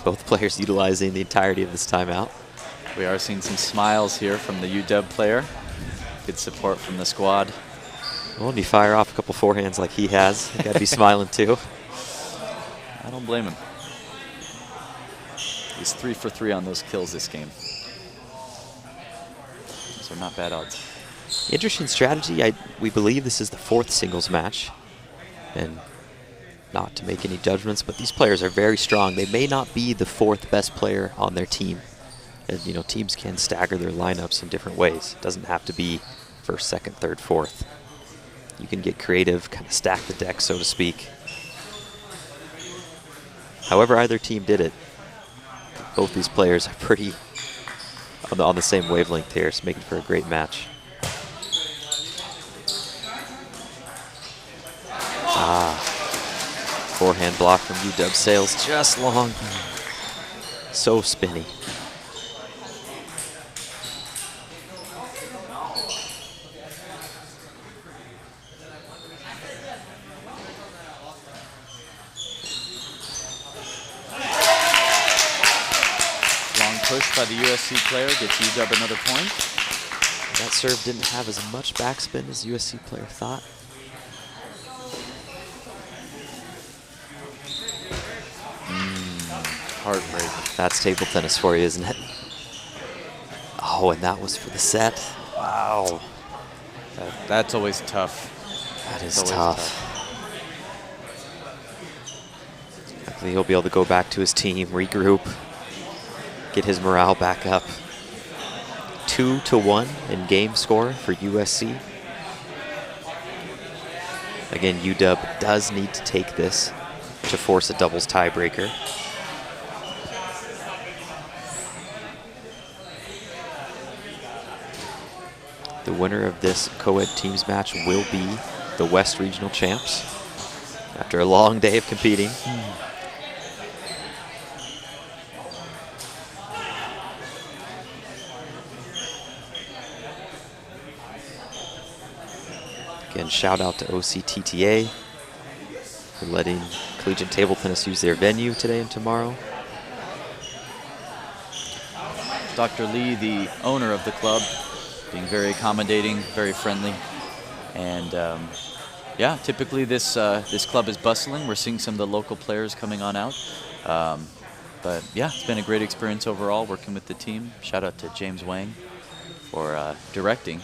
Both players utilizing the entirety of this timeout. We are seeing some smiles here from the UW player. Good support from the squad. Well, when you fire off a couple forehands like he has, you gotta be smiling too. I don't blame him. He's 3 for 3 on those kills this game. Those are not bad odds. Interesting strategy. We believe this is the 4th singles match. And not to make any judgments, but these players are very strong. They may not be the 4th best player on their team. And, you know, teams can stagger their lineups in different ways. It doesn't have to be 1st, 2nd, 3rd, 4th. You can get creative, kind of stack the deck, so to speak. However either team did it, both these players are pretty on the same wavelength here, so making for a great match. Forehand block from UW sails just long. So spinny. Long push by the USC player gets UW another point. That serve didn't have as much backspin as the USC player thought. Heartbreak. That's table tennis for you, isn't it? Oh, and that was for the set. Wow. That's always tough. That is Always tough. Hopefully he'll be able to go back to his team, regroup, get his morale back up. 2-1 in game score for USC. Again, UW does need to take this to force a doubles tiebreaker. The winner of this co-ed teams match will be the West Regional champs after a long day of competing. Again, shout out to NCTTA for letting Collegiate table tennis use their venue today and tomorrow. Dr. Lee, the owner of the club, being very accommodating, very friendly. And yeah, typically this club is bustling. We're seeing some of the local players coming on out. But yeah, it's been a great experience overall working with the team. Shout out to James Wang for directing.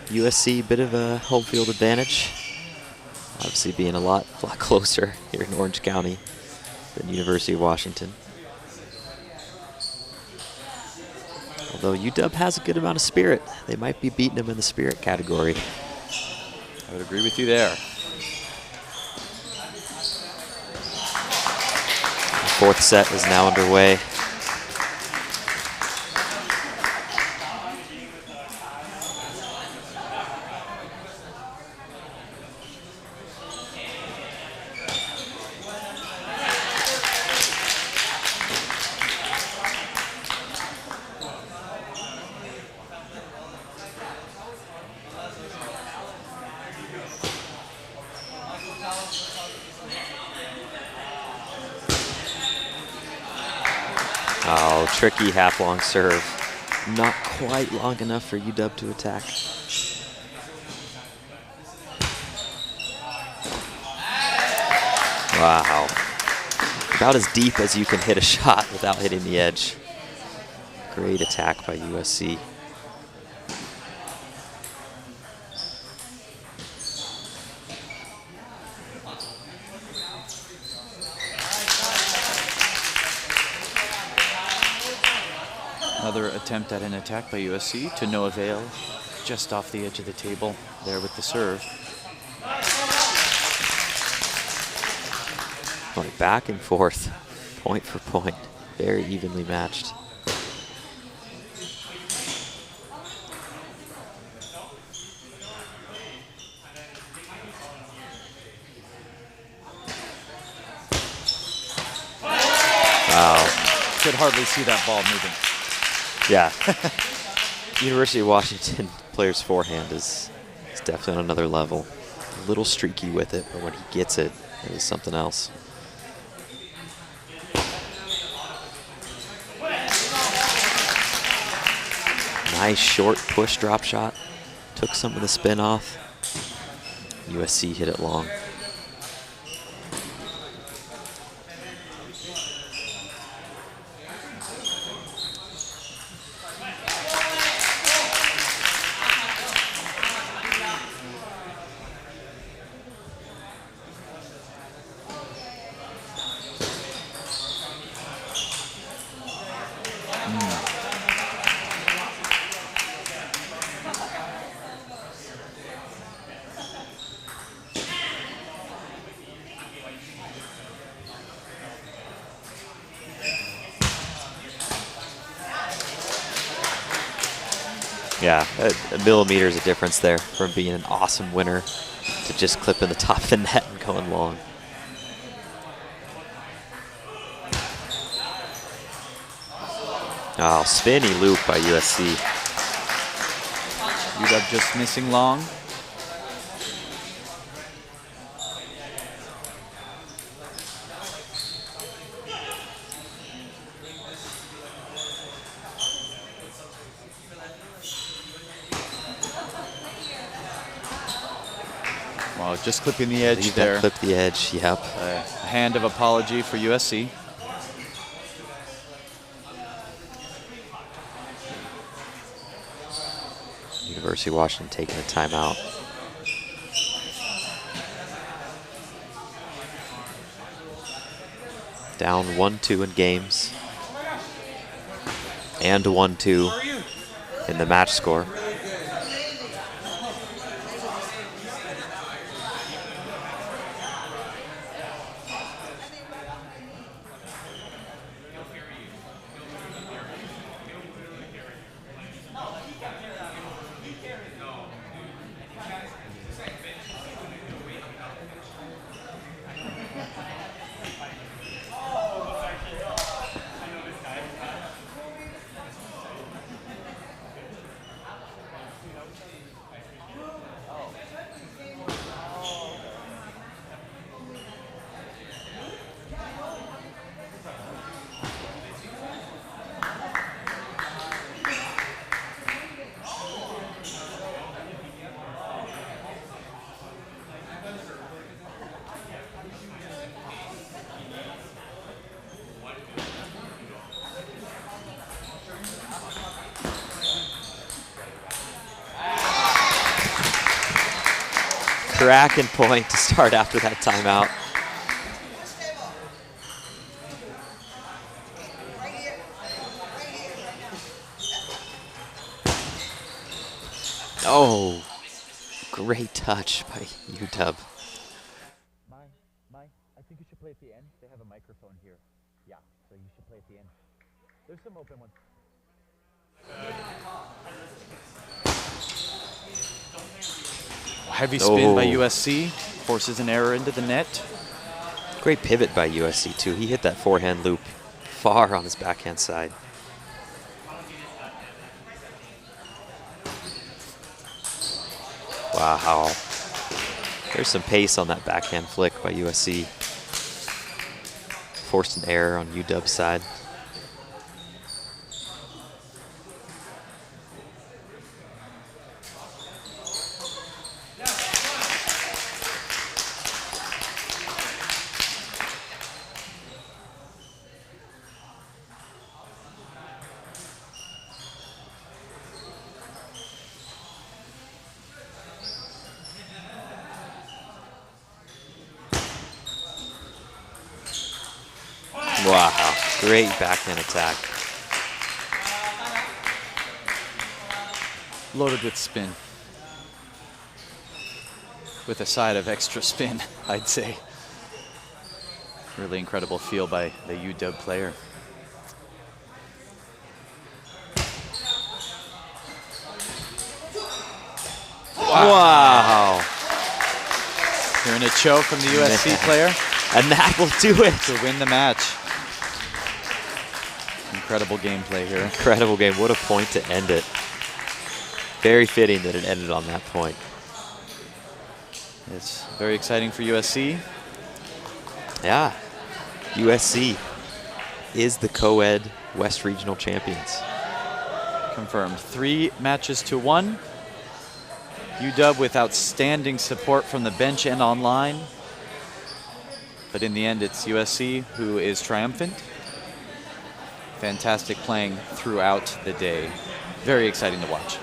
USC, bit of a home field advantage. Obviously being a lot closer here in Orange County than University of Washington. Although UW has a good amount of spirit. They might be beating them in the spirit category. I would agree with you there. The 4th set is now underway. Oh, tricky half-long serve. Not quite long enough for UW to attack. Wow. About as deep as you can hit a shot without hitting the edge. Great attack by USC. Another attempt at an attack by USC to no avail. Just off the edge of the table there with the serve. Going back and forth, point for point. Very evenly matched. Wow. Could hardly see that ball moving. Yeah. University of Washington player's forehand is definitely on another level. A little streaky with it, but when he gets it, it is something else. Nice short push drop shot. Took some of the spin off. USC hit it long. Yeah, a millimeter is a difference there from being an awesome winner to just clipping the top of the net and going long. Oh, spinny loop by USC. UW just missing long. Wow, just clipping the edge there. Clip the edge, yep. A hand of apology for USC. University of Washington taking a timeout. Down 1-2 in games. And 1-2 in the match score. Cracking point to start after that timeout. Oh, great touch by UW. I think you should play at the end. They have a microphone here. Yeah, so you should play at the end. There's some open ones. Heavy spin by USC, forces an error into the net. Great pivot by USC too. He hit that forehand loop far on his backhand side. Wow. There's some pace on that backhand flick by USC. Forced an error on UW's side. Wow, great backhand attack. Loaded with spin. With a side of extra spin, I'd say. Really incredible feel by the UW player. Wow. Hearing a choke from the USC player. And that will do it. To win the match. Incredible gameplay here. Incredible game. What a point to end it. Very fitting that it ended on that point. It's very exciting for USC. Yeah. USC is the co-ed West Regional champions. confirmed. 3 matches to 1. UW with outstanding support from the bench and online. But in the end, it's USC who is triumphant. Fantastic playing throughout the day. Very exciting to watch.